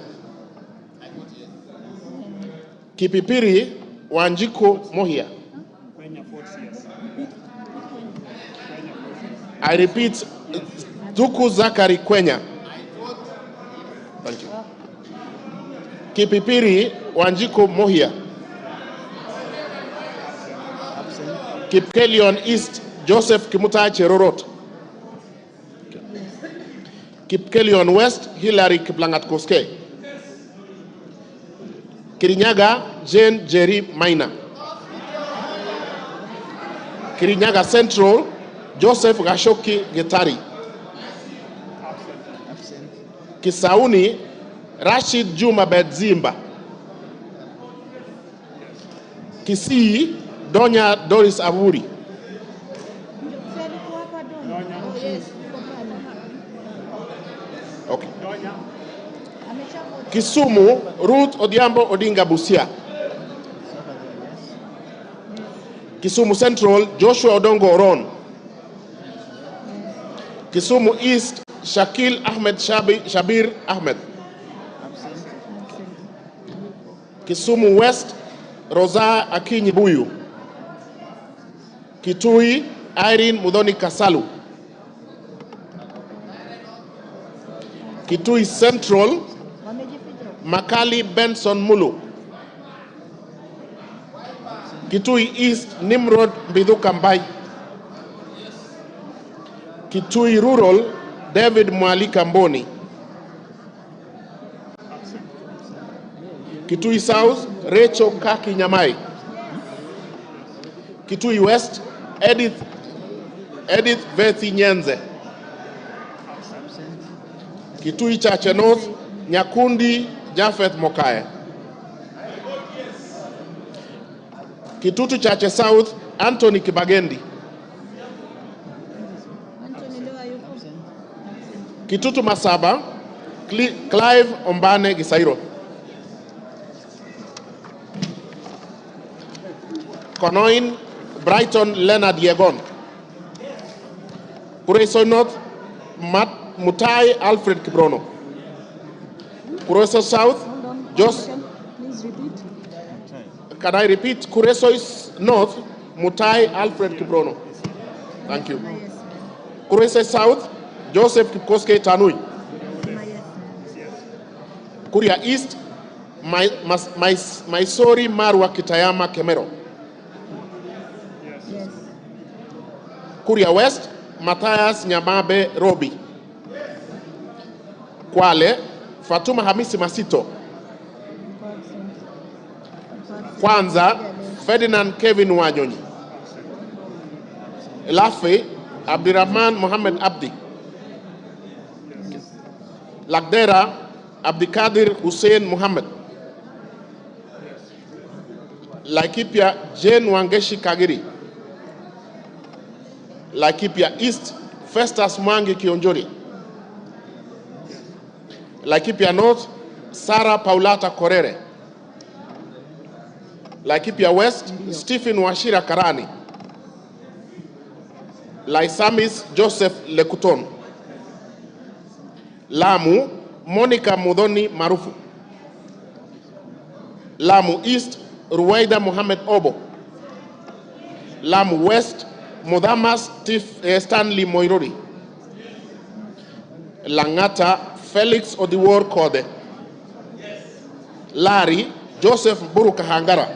Kipipiri Wanjiku Mohia. I repeat, Tuku Zakari Kwenya. Thank you. Kipipiri Wanjiku Mohia. Kipkelion East Joseph Kimutai Cherorot. Kipkelion West Hilary Kiplangat Koske. Kirinyaga Jane Jerry Maina. Kirinyaga Central Joseph Gashoki Getari. Kisauni Rashid Juma Bedzimba. Kisii Donya Doris Aburi. Okay. Kisumu Ruth Odiambo Odinga Busia. Kisumu Central Joshua Odongo Oron. Kisumu East Shakil Ahmed Shabir Ahmed. Kisumu West Rosa Akinyi Buyu. Kitui Irene Mudhoni Kasalu. Kitui Central Makali Benson Mulu. Kitui East Nimrod Mbithuka Mbai. Kitui Rural David Mwalika Mboni. Kitui South Rachel Kaki Nyamai. Kitui West Edith Vethi Nyenze. Kitui Chache North Nyakundi Jafeth Mokaya. Kitutu Chache South Anthony Kibagendi. Kitutu Masaba Clive Ombane Gisairo. Konoin, Brighton, Leonard Yegon. Kureso North, Mutahi, Alfred Kibrono. Kureso South, Please repeat. Can I repeat? Kureso North, Mutahi, Alfred Kibrono. Thank you. Kureso South, Joseph Kipkoske Tanui. Kuria East, Maisori Marwa Kitayama Kemero. Yes. Kuria West, Matthias Nyamabe Robi. Kwale, Fatuma Hamisi Masito. Kwanza, Ferdinand Kevin Wanyonyi. Lafe, Abdirahman Mohammed Abdi. Lagdera, Abdikadir Hussein Muhammad. Laikipia, Jane Wangeshi Kagiri. Laikipia East, Festus Mwangi Kionjori. Laikipia North, Sarah Paulata Korere. Laikipia West, Stephen Washira Karani. Laisamis Joseph Lekuton. Lamu, Monica Mudhoni Marufu. Lamu East, Ruwaida Mohamed Obo. Lamu West, Mudamas Stanley Moirori. Langata, Felix Odiwor Kode. Lari, Joseph Buruka Hangara.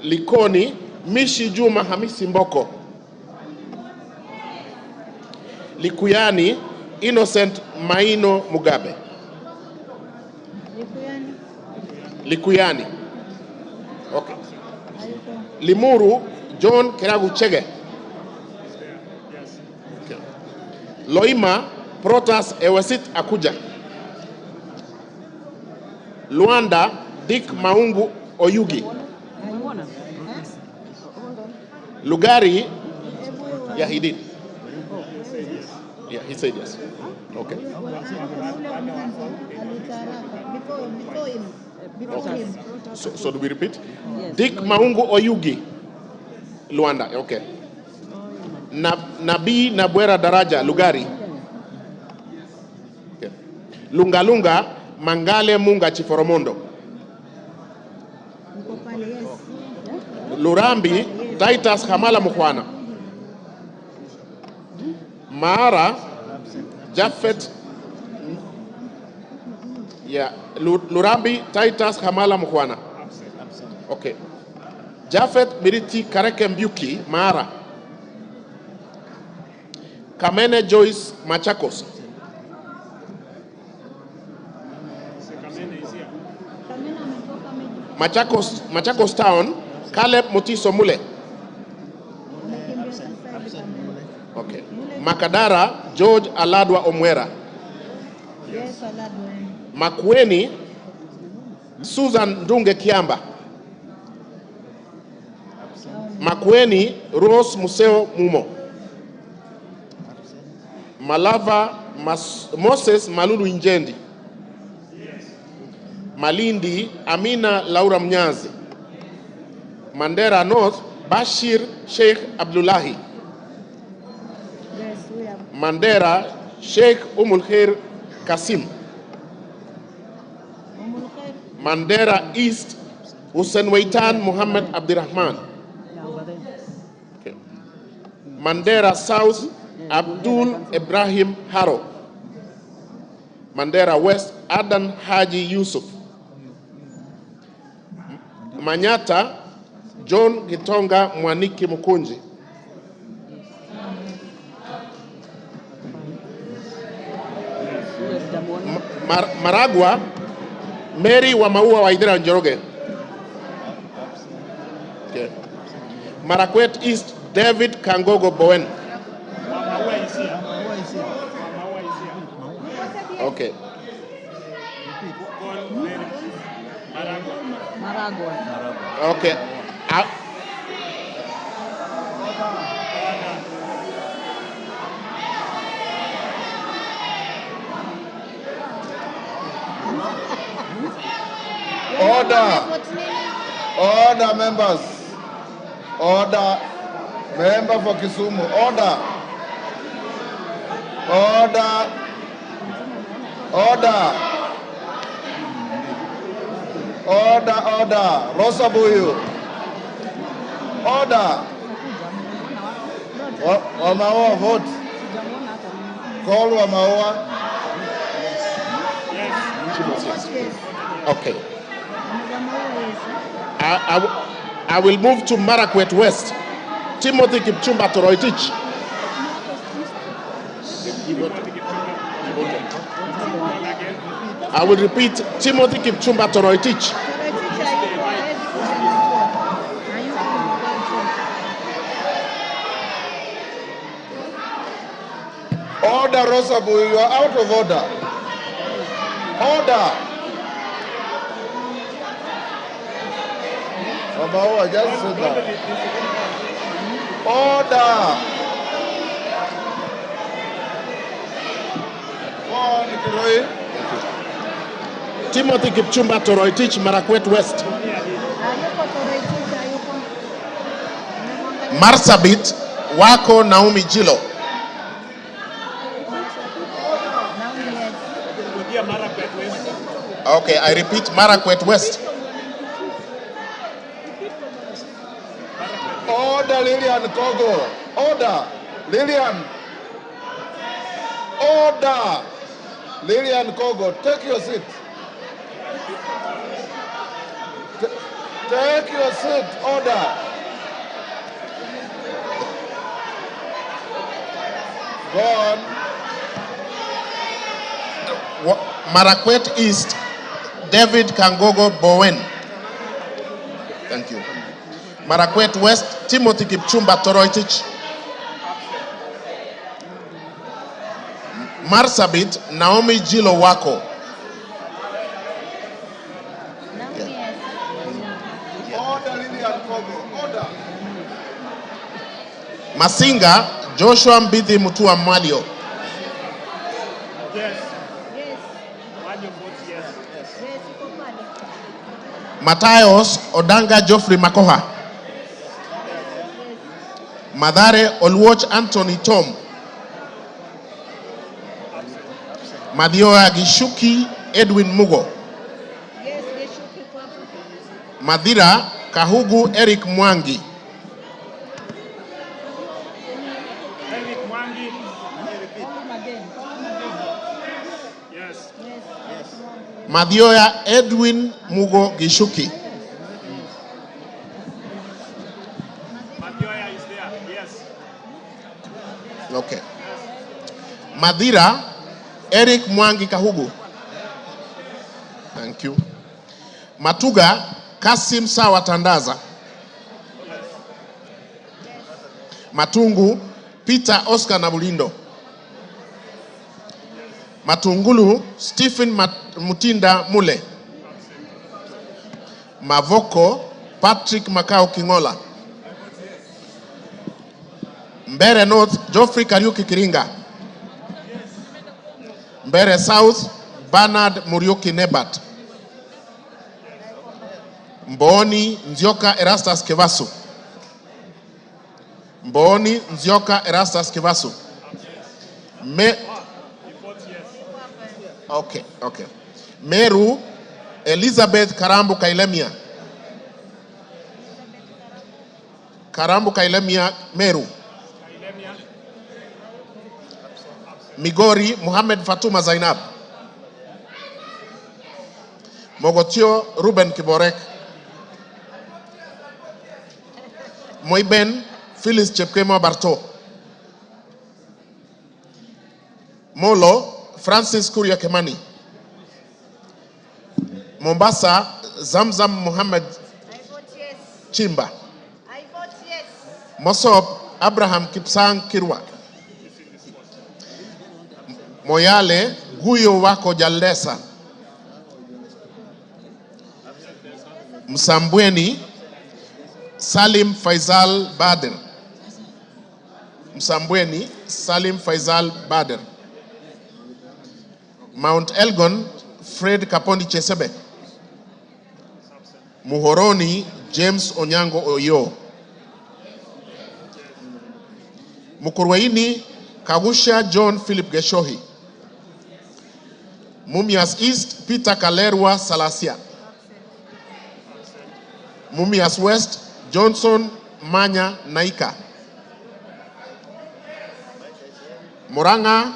Likoni, Mishi Juma Hamisi Mboko. Likuyani, Innocent Maino Mugabe. Likuyani. Okay. Limuru, John Keragu Chege. Okay. Loima, Protas Ewesit Akuja. Luanda, Dick Maungu Oyugi. Lugari, yeah, he did. Yeah, he said yes. Okay. Okay. So do we repeat? Yes. Dick Maungu Oyugi. Luanda, okay. Nabii Nabwera Daraja, Lugari. Okay. Lunga Lunga, Mangale Munga Chiforomondo. Lurambi, Titus Hamala Mukwana. Maara, Jafet, yeah, Lurambi, Titus Hamala Mukwana. Okay. Jafet Miriti Kareke Mbuki, Maara. Kamene Joyce Machakos. Machakos Town, Caleb Mutiso Mule. Okay. Makadara, George Aladwa Omwera. Yes, Aladwa. Makwiny, Susan Ndunge Kiamba. Makwiny, Rose Museo Mumo. Malava, Moses Malulu Injendi. Malindi, Amina Laura Mnyazi. Mandera North, Bashir Sheikh Abdullahi. Yes, we have. Mandera, Sheikh Umulkhair Kasim. Mandera East, Hussein Waitan Muhammad Abdirahman. Okay. Mandera South, Abdul Ibrahim Haro. Mandera West, Adan Haji Yusuf. Manyata, John Gitonga Mwaniki Mukunji. Maragwa, Mary Wamaua Waidera Njoroge. Okay. Marakwet East, David Kangogo Bowen. Okay. Maragwa. Okay. Order. Order, members. Order. Member for Kisumu. Order. Order. Order. Order. Rosabuyu. Order. Wamaoa vote. Call Wamaoa. Okay. I will move to Marakwet West. Timothy Kipchumba Toroitich. I will repeat, Timothy Kipchumba Toroitich. Order, Rosabu, you are out of order. Order. Obawa, just sit down. Order. Timothy Kipchumba Toroitich, Marakwet West. Marsabit, wako Naomi Jilo. Okay, I repeat, Marakwet West. Order, Lillian Kogo. Order. Lillian. Order. Lillian Kogo, take your seat. Take your seat. Order. Go on. Marakwet East, David Kangogo Bowen. Thank you. Marakwet West, Timothy Kipchumba Toroitich. Marsabit, Naomi Jilo Wako. Order, Lillian Kogo. Order. Masinga, Joshua Mbithi Mutua Malio. Yes. Matayos Odanga Geoffrey Makoha. Madare Olwoch Anthony Tom. Madioa Gishuki Edwin Mugo. Madira Kahugu Eric Mwangi. Madioya Edwin Mugo Gishuki. Madioya is there, yes. Okay. Madira Eric Mwangi Kahugu. Thank you. Matuga Kasim Sawa Tandaza. Matungu Peter Oscar Nabulindo. Matungulu Stephen Mutinda Mule. Mavoko Patrick Makao Kingola. Mbere North Geoffrey Kariuki Kiringa. Mbere South Bernard Muriuki Nebat. Mboni Nzioka Erastus Kevasu. Mboni Nzioka Erastus Kevasu. Okay. Meru Elizabeth Karambu Kailemia. Karambu Kailemia Meru. Migori Muhammad Fatuma Zainab. Mogotio Ruben Kiborek. Moiben Phyllis Chepkemo Barto. Molo Francis Kuria Kemani. Mombasa Zamzam Muhammad Chimba. Mosop Abraham Kipsang Kirwa. Moyale Guyo Wako Jaldesa. Msambweni Salim Faisal Bader. Msambweni Salim Faisal Bader. Mount Elgon Fred Kapondi Chesebe. Muhoroni James Onyango Oyo. Mukurweini Kagusha John Philip Geshohi. Mumias East Peter Kalerwa Salasia. Mumias West Johnson Manya Naika. Muranga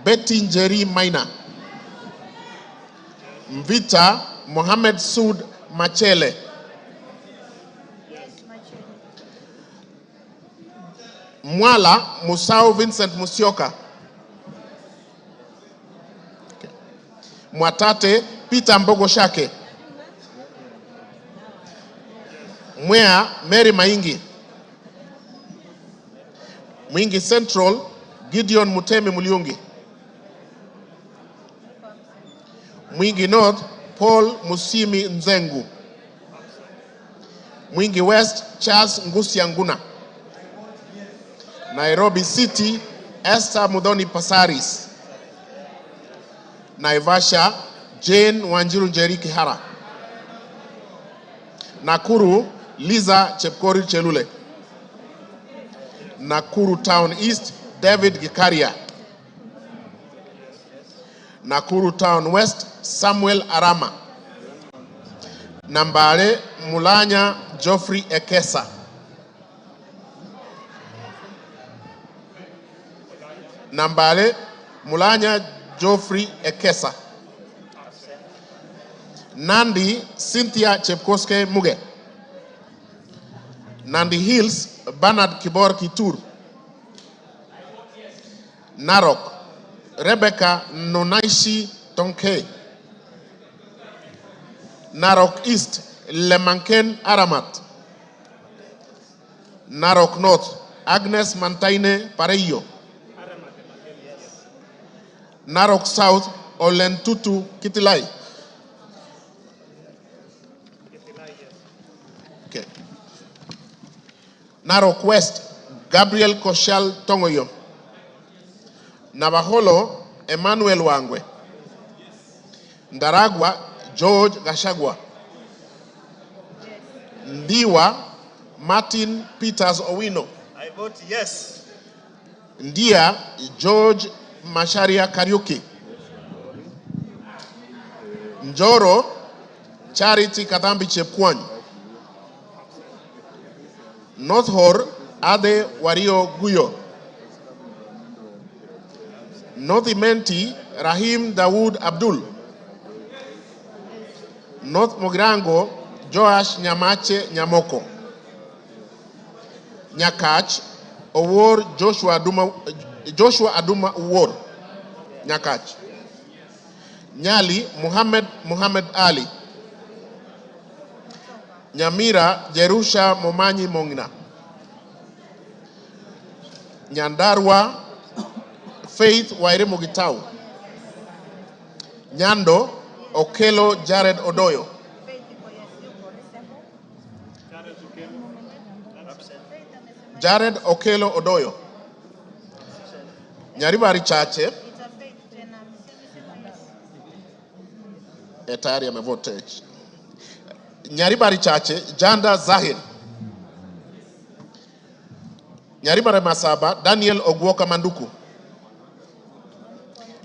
Betty Njeri Maina. Mvita Mohamed Sud Machele. Mwala Musau Vincent Musyoka. Okay. Mwatate Peter Mbogo Shake. Mwea Mary Maingi. Mwingi Central Gideon Mutemi Muliungi. Mwingi North Paul Musimi Nzengu. Mwingi West Charles Ngusia Nguna. Nairobi City Esther Mudhoni Pasaris. Naivasha Jane Wanjiru Njeri Kihara. Nakuru Liza Chepkori Chelule. Nakuru Town East David Gikaria. Nakuru Town West Samuel Arama. Nambale Mulanya Geoffrey Ekesa. Nambale Mulanya Geoffrey Ekesa. Nandi Cynthia Chepkoske Muge. Nandi Hills Bernard Kibor Kithure. Narok Rebecca Nonaishi Tonke. Narok East Lemanken Aramat. Narok North Agnes Mantaine Pareyo. Narok South Olentutu Kitilai. Okay. Narok West Gabriel Koshal Tongoyo. Navaholo Emmanuel Wangwe. Ndaragwa George Gashagwa. Ndiwa Martin Peters Owino. I vote yes. Ndia George Masharia Kariuki. Njoro Charity Katambi Chepkwany. North Hor Ade Wario Guyo. North Imenti Rahim Dawood Abdul. North Mogrango Joash Nyamache Nyamoko. Nyakach Owor Joshua Aduma Owor. Nyakach. Nyali Muhammad Ali. Nyamira Jerusha Momanyi Mongina. Nyandarua Faith Waire Mogitau. Nyando Okelo Jared Odoyo. Jared Okelo Odoyo. Nyaribari Chache. Tayari amevote. Nyaribari Chache Janda Zahir. Nyaribari Masaba Daniel Ogwoka Manduku.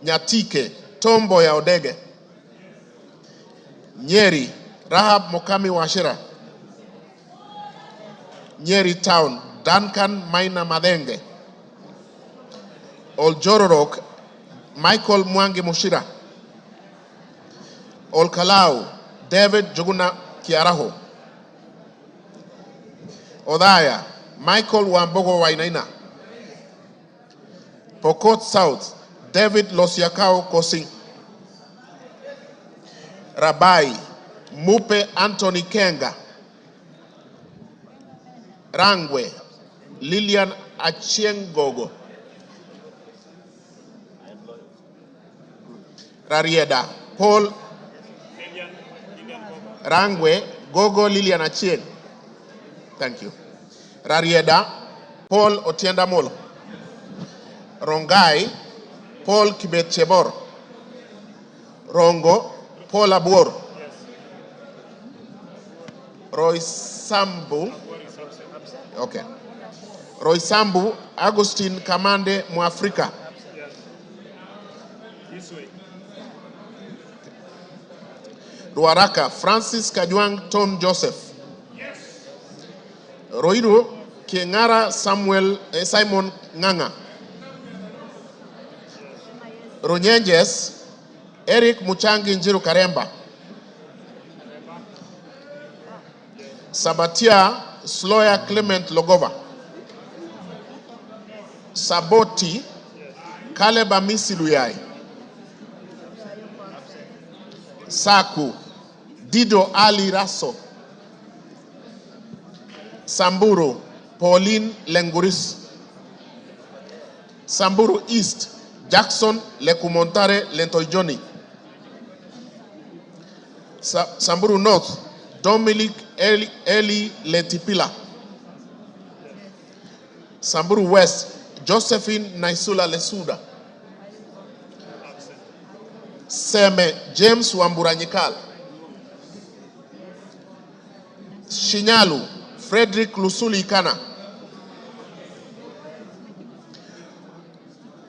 Nyatike Tombo ya Odege. Nyeri Rahab Mokami Washira. Nyeri Town Duncan Maina Madenge. Oljororok Michael Mwangi Mushira. Olkalau David Juguna Kiaraho. Odaya Michael Wambogo Wainaina. Pokot South David Losiakao Kosing. Rabai Mupe Anthony Kenga. Rangwe Lilian Achiengogo. Rarieda Paul Rangwe Gogo Lilian Achieng. Thank you. Rarieda Paul Otienda Molo. Rongai Paul Kibet Chebor. Rongo Paul Abor. Roysambu. Okay. Roysambu Augustine Kamande Mwafrika. Ruaraka Francis Kajwang Tom Joseph. Roiru Kengara Simon Nganga. Runyenjes Eric Muchangi Njiru Karemba. Sabatia Sloya Clement Logova. Saboti Caleb Amisi Luyai. Saku Dido Ali Raso. Samburu Pauline Lenguris. Samburu East Jackson Lekumontare Lentoijoni. Samburu North Dominic Eli Letipila. Samburu West Josephine Naisula Lesuda. Seme James Wamburanyikal. Shinyalu Frederick Lusuli Ikana.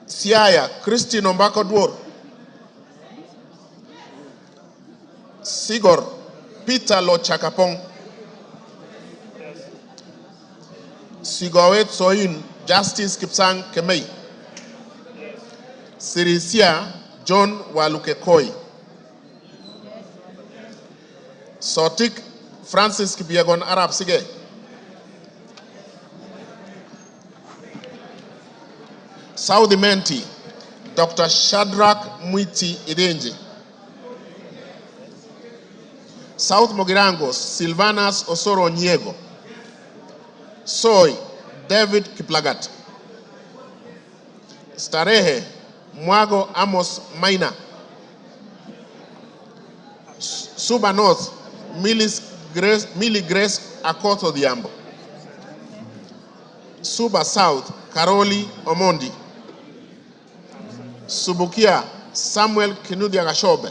Siaya Christine Ombako Dwor. Sigor Peter Lochakapong. Sigowet Soin Justice Kipsang Kemei. Sirisia John Walukekoi. Sotik Francis Kipiagon Arab Sige. Saudi Menti Dr. Shadrach Mwiti Idenji. South Mogirangos Silvanas Osoro Nyego. Soy David Kiplagat. Starehe Mwago Amos Maina. Suba North Millie Grace Akoto Diambo. Suba South Karoli Omondi. Subukia Samuel Kinudia Gashobe.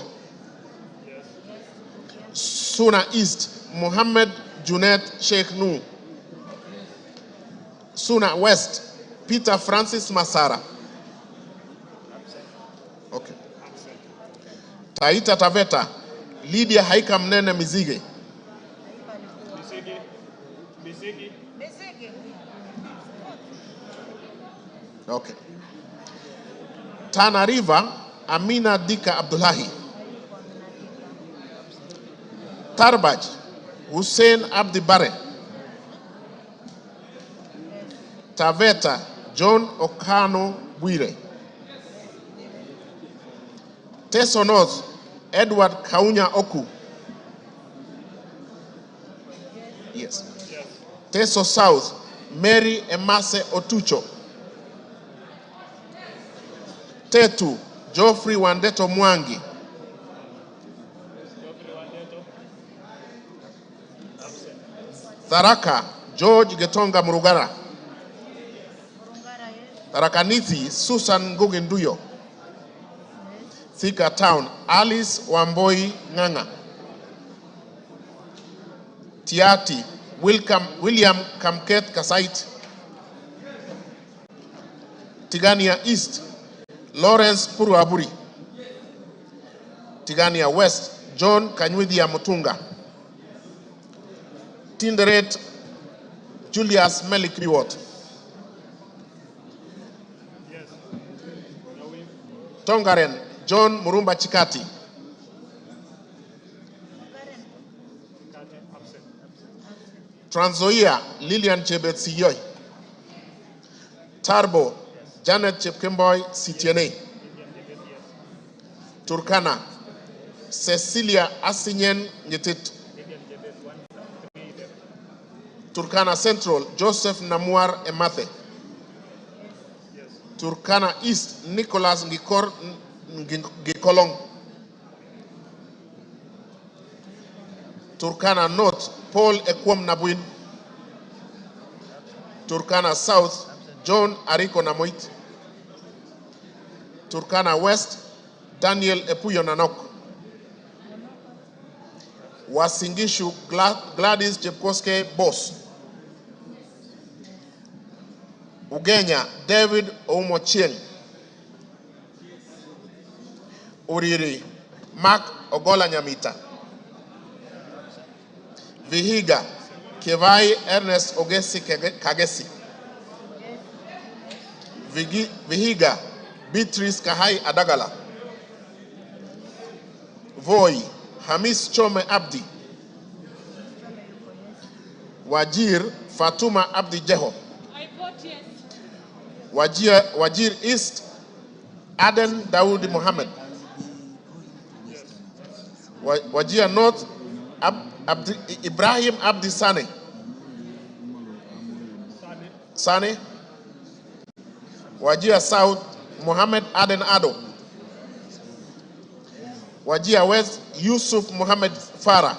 Suna East Muhammad Junet Sheikh Nu. Suna West Peter Francis Masara. Okay. Taita Taveta Lydia Haika Mnene Mizige. Okay. Tana River Amina Dika Abdullahi. Tarbaj Hussein Abdi Bare. Taveta John Okano Bwire. Teso North Edward Kaunya Oku. Yes. Teso South Mary Emase Otucho. Tetu Geoffrey Wandeto Mwangi. Tharaka George Getonga Murugara. Tharakanithi Susan Nguginduyo. Thika Town Alice Wamboi Nganga. Tiati William Kamket Kasait. Tigania East Lawrence Puruaburi. Tigania West John Kanywidia Mutunga. Tinderet Julius Melikriwot. Tongaren John Murumba Chikati. Transoia Lillian Chebet Siyoy. Tarbo Janet Chepkemboy Sitiene. Turkana Cecilia Asinyen Nyetit. Turkana Central Joseph Namuar Emathe. Turkana East Nicholas Ngikor Ngikolong. Turkana North Paul Ekwom Nabuin. Turkana South John Ariko Namoit. Turkana West Daniel Epuyo Nanok. Wasingishu Gladys Chepkoske Boss. Ugenya David Omochieng. Uriri Mark Ogola Nyamita. Vihiga Kevai Ernest Ogesi Kagesi. Vihiga Beatrice Kahai Adagala. Voi Hamis Chome Abdi. Wajir Fatuma Abdi Jeho. I vote yes. Wajir East Aden Dawood Mohammed. Wajir North Ibrahim Abdi Sane. Sane. Wajir South Mohammed Aden Ado. Wajir West Yusuf Mohammed Farah.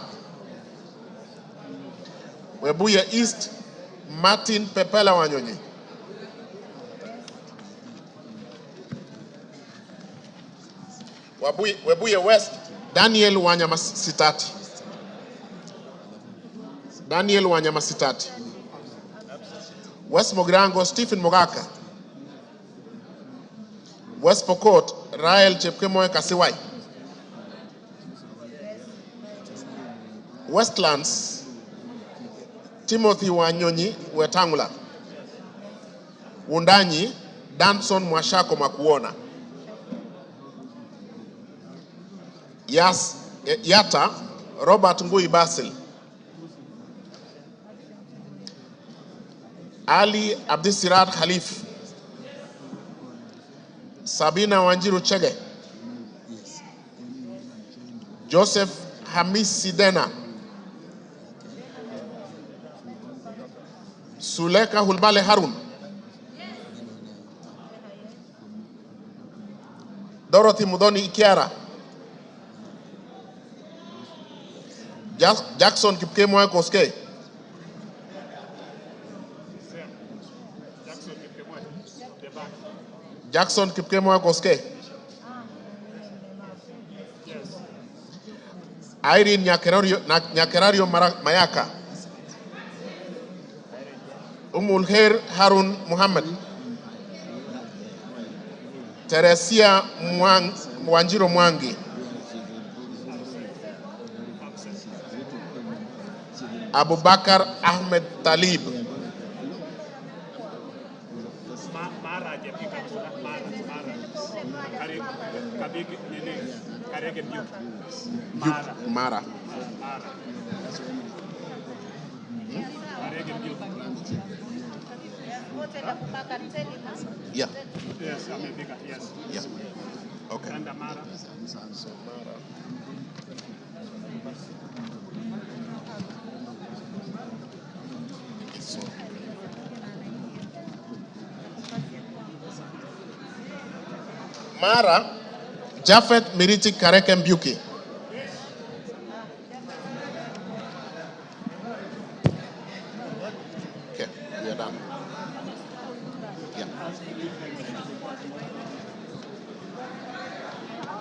Webuye East Martin Pepela Wanyonyi. Webuye West Daniel Wanyamasitati. Daniel Wanyamasitati. West Mogrango Stephen Mogaka. West Pokot Rael Chepkemoy Kasiwai. Westlands Timothy Wanyonyi Wetangula. Wundanyi Danson Mwashako Makuona. Yata Robert Ngui Basil. Ali Abdisirat Khalif. Sabina Wanjiru Chege. Joseph Hamis Sidena. Suleka Hulbale Harun. Dorothy Mudoni Ikiara. Jackson Kipkemoy Koske. Jackson Kipkemoy Koske. Irene Nyakerario Mayaka. Umulher Harun Muhammad. Teresia Wanjiro Mwangi. Abubakar Ahmed Talib. Mara. Yeah. Yes, yes. Yeah. Okay. Mara, Jafet Miriti Kareke Mbuki. Okay, we are done. Yeah.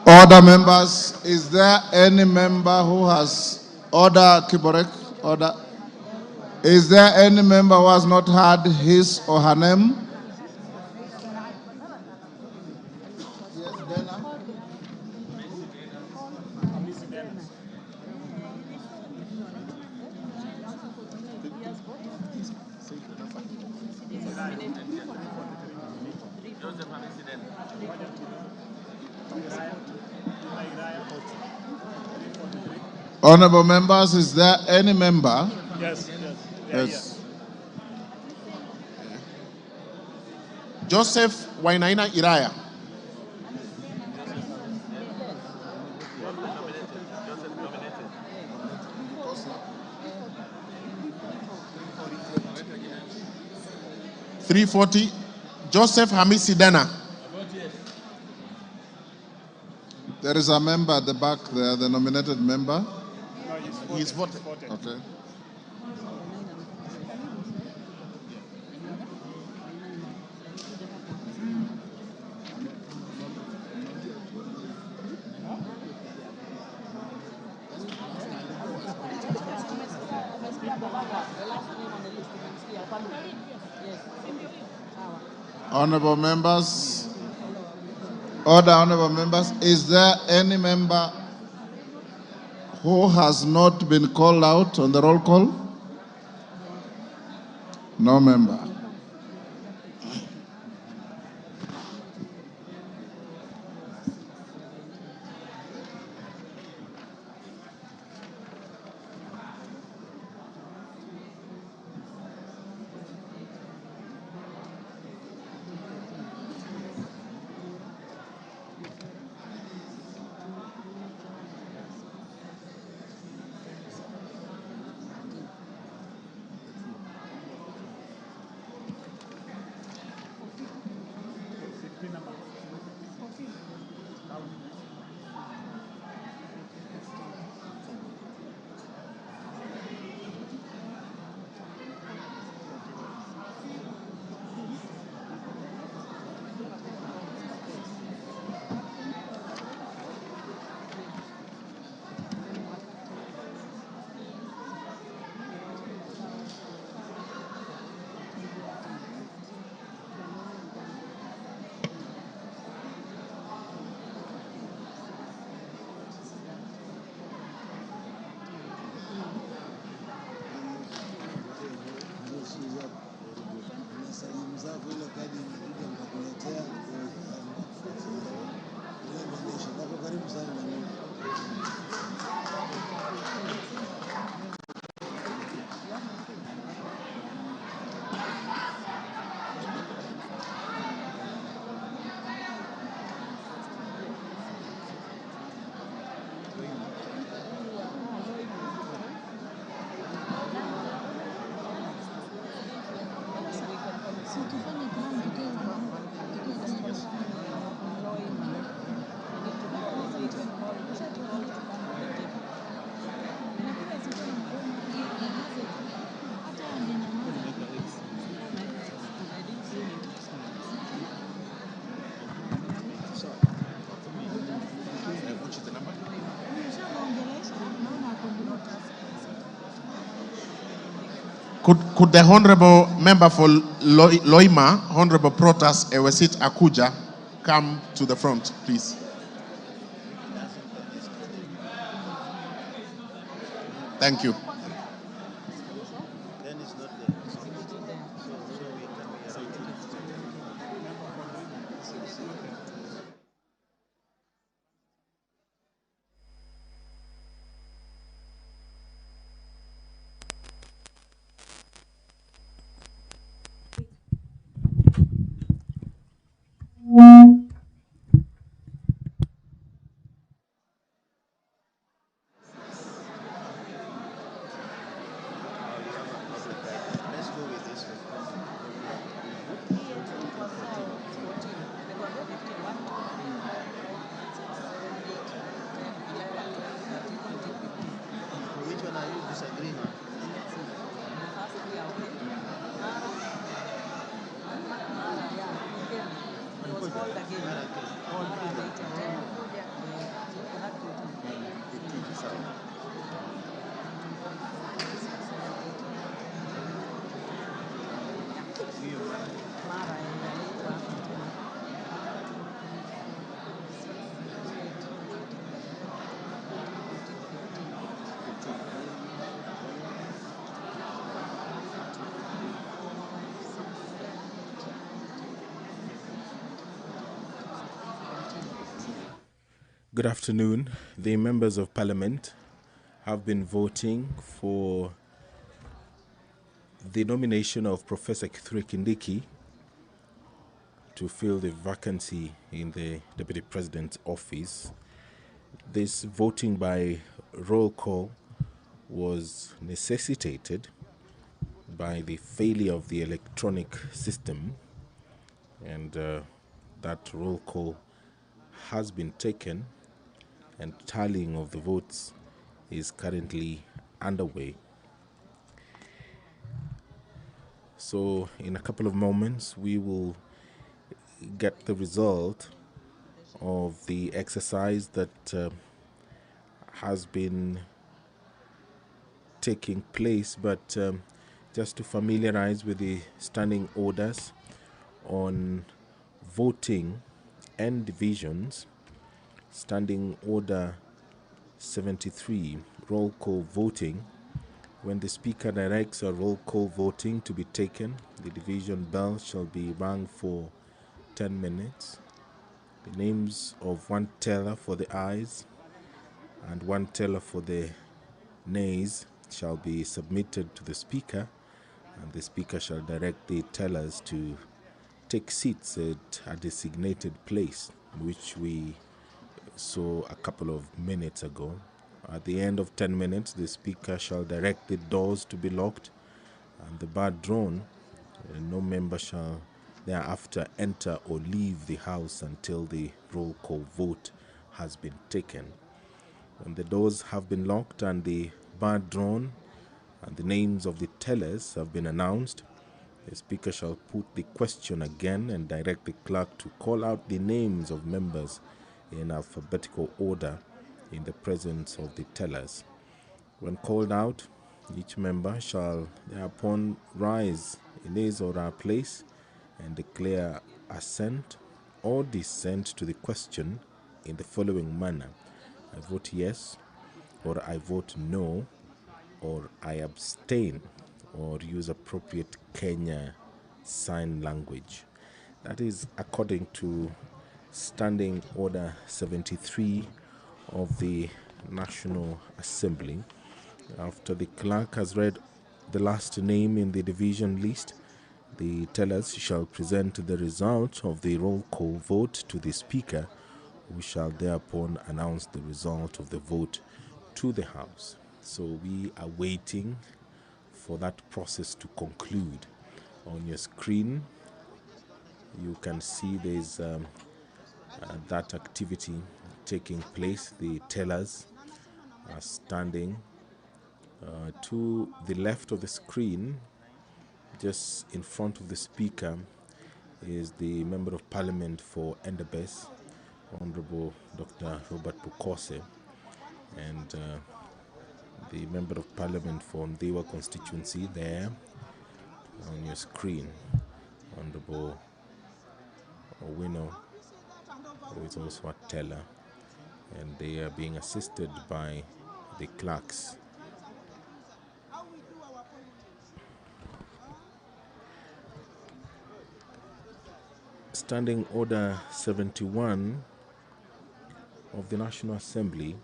Order, members. Is there any member who has order, Kiborek? Order. Is there any member who has not had his or her name? Honorable members, is there any member? Yes. Yes. Joseph Wainaina Iraya. $340. Joseph Hamisi Dana. There is a member at the back there, the nominated member. No, He's voted. Okay. Honorable members, order, honorable members, is there any member who has not been called out on the roll call? No member. Could the Honorable Member for Loima, Honorable Protas Ewesit Akuja, come to the front, please? Thank you. Good afternoon. The members of parliament have been voting for the nomination of Professor Kithure Kindiki to fill the vacancy in the Deputy President's office. This voting by roll call was necessitated by the failure of the electronic system, and that roll call has been taken and tallying of the votes is currently underway. So in a couple of moments we will get the result of the exercise that has been taking place, but just to familiarize with the standing orders on voting and divisions. Standing Order 73, roll call voting. When the Speaker directs a roll call voting to be taken, the division bell shall be rung for 10 minutes. The names of one teller for the ayes and one teller for the nays shall be submitted to the Speaker, and the Speaker shall direct the tellers to take seats at a designated place, which we saw a couple of minutes ago. At the end of 10 minutes, the Speaker shall direct the doors to be locked and the bar drawn. No member shall thereafter enter or leave the House until the roll call vote has been taken. When the doors have been locked and the bar drawn and the names of the tellers have been announced, the Speaker shall put the question again and direct the clerk to call out the names of members in alphabetical order in the presence of the tellers. When called out, each member shall thereupon rise in his or her place and declare assent or dissent to the question in the following manner: I vote yes, or I vote no, or I abstain, or use appropriate Kenya Sign Language. That is according to Standing Order 73 of the National Assembly. After the clerk has read the last name in the division list, the tellers shall present the result of the roll call vote to the Speaker, who shall thereupon announce the result of the vote to the House. So we are waiting for that process to conclude. On your screen, you can see there's that activity taking place. The tellers are standing to the left of the screen. Just in front of the Speaker is the Member of Parliament for Endebess, Honorable Dr. Robert Bukose, and the Member of Parliament for Mdewa constituency there on your screen, Honorable Owino, who is also a teller, and they are being assisted by the clerks. Standing Order 71 of the National Assembly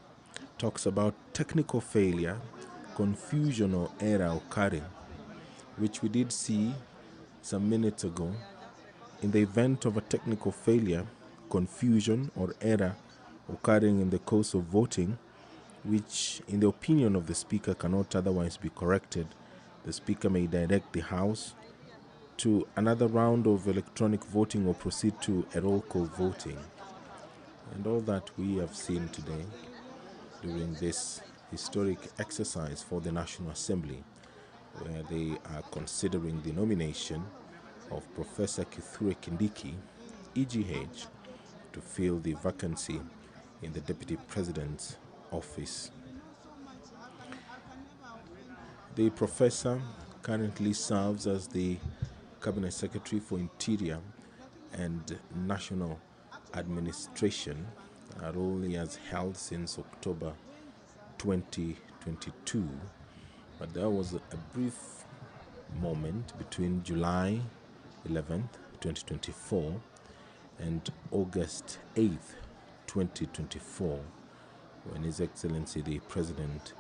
talks about technical failure, confusion or error occurring, which we did see some minutes ago. In the event of a technical failure, confusion or error occurring in the course of voting, which in the opinion of the Speaker cannot otherwise be corrected, the Speaker may direct the House to another round of electronic voting or proceed to a roll call voting. And all that we have seen today during this historic exercise for the National Assembly, where they are considering the nomination of Professor Kithure Kindiki, EGH, to fill the vacancy in the Deputy President's office. The professor currently serves as the Cabinet Secretary for Interior and National Administration, a role he has held since October 2022. But there was a brief moment between July 11th, 2024 and August 8th, 2024, when His Excellency the President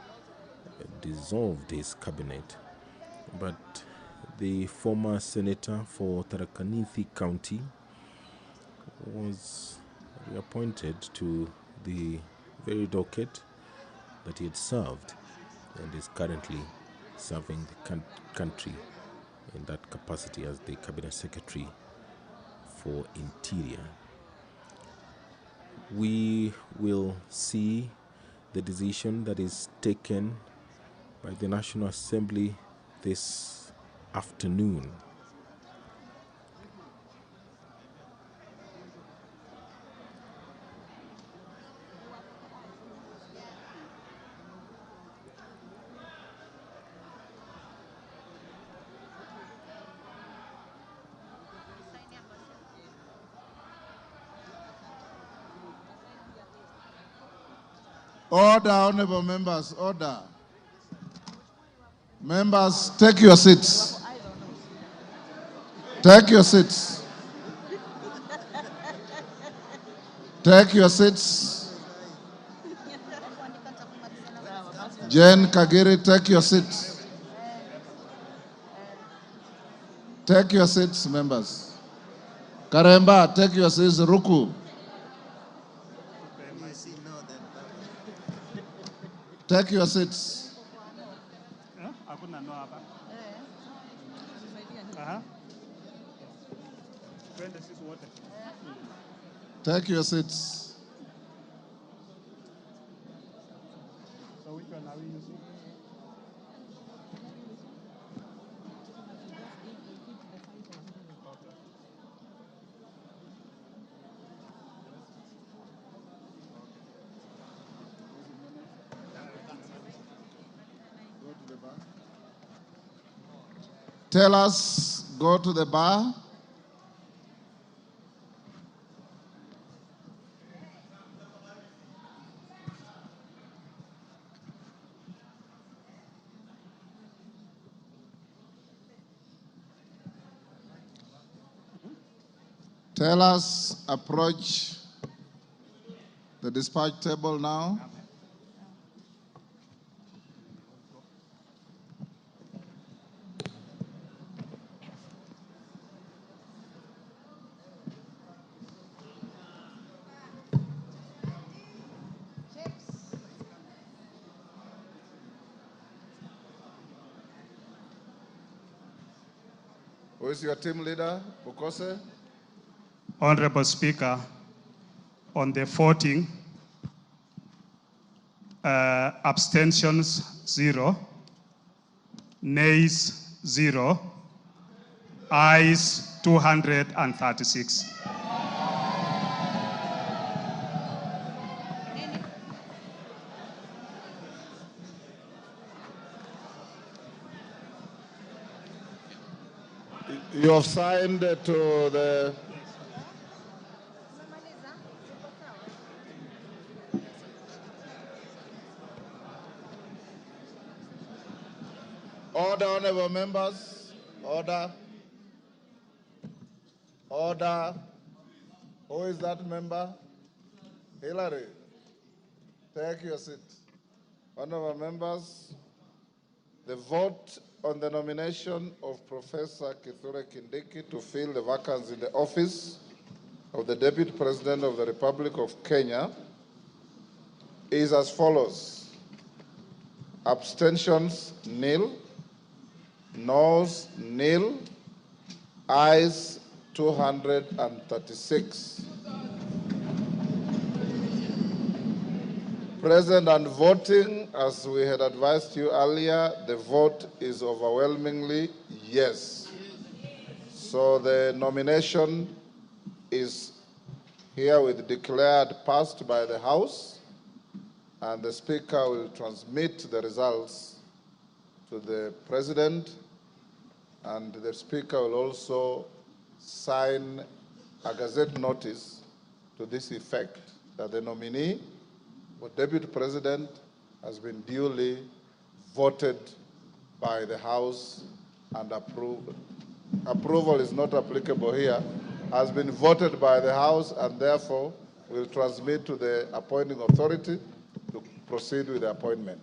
dissolved his cabinet. But the former senator for Tharaka Nithi County was reappointed to the very docket that he had served and is currently serving the country in that capacity as the Cabinet Secretary for Interior. We will see the decision that is taken by the National Assembly this afternoon. Order, honorable members, order. Members, take your seats. Take your seats. Take your seats. Jane Kagiri, take your seats. Take your seats, members. Karemba, take your seats. Ruku. Take your seats. Take your seats. So which one are we using? Tell us, go to the bar. Tell us, approach the dispatch table now. Who is your team leader, Bukose? Honorable Speaker, on the voting, abstentions 0, nays 0, ayes 236. You have signed to the... Order, honorable members. Order. Order. Who is that member? Hillary. Take your seat. Honorable members, the vote on the nomination of Professor Kithure Kindiki to fill the vacancy in the office of the Deputy President of the Republic of Kenya is as follows. Abstentions, nil. Noes, nil. Ayes, 236. Present and voting, as we had advised you earlier, the vote is overwhelmingly yes. So the nomination is herewith declared passed by the House, and the Speaker will transmit the results to the President, and the Speaker will also sign a Gazette notice to this effect, that the nominee for Deputy President has been duly voted by the House and approved. Approval is not applicable here, has been voted by the House, and therefore will transmit to the appointing authority to proceed with the appointment.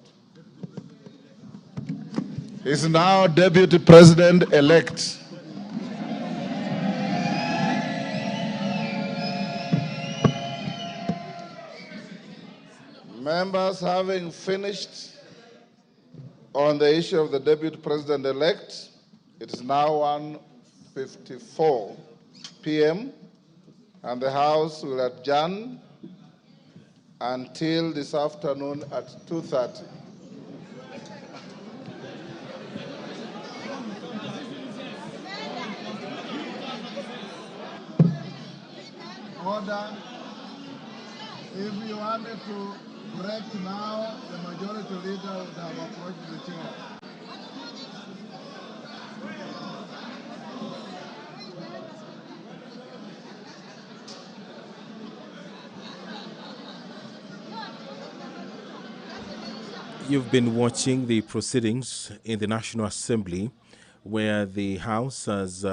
He is now Deputy President-elect. Members, having finished on the issue of the Deputy President-elect, it is now 1:54 p.m. and the House will adjourn until this afternoon at 2:30. Order. If you wanted to break now, the majority leader would have approached the chair. You've been watching the proceedings in the National Assembly where the House has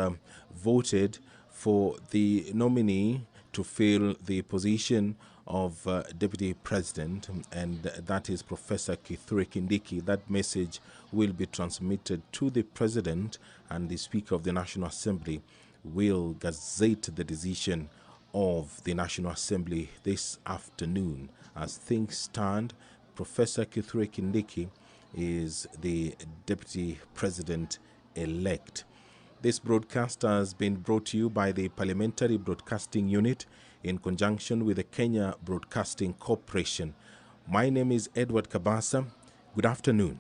voted for the nominee to fill the position of Deputy President, and that is Professor Kithure Kindiki. That message will be transmitted to the President, and the Speaker of the National Assembly will gazette the decision of the National Assembly this afternoon. As things stand, Professor Kithure Kindiki is the Deputy President-elect. This broadcast has been brought to you by the Parliamentary Broadcasting Unit in conjunction with the Kenya Broadcasting Corporation. My name is Edward Kabasa. Good afternoon.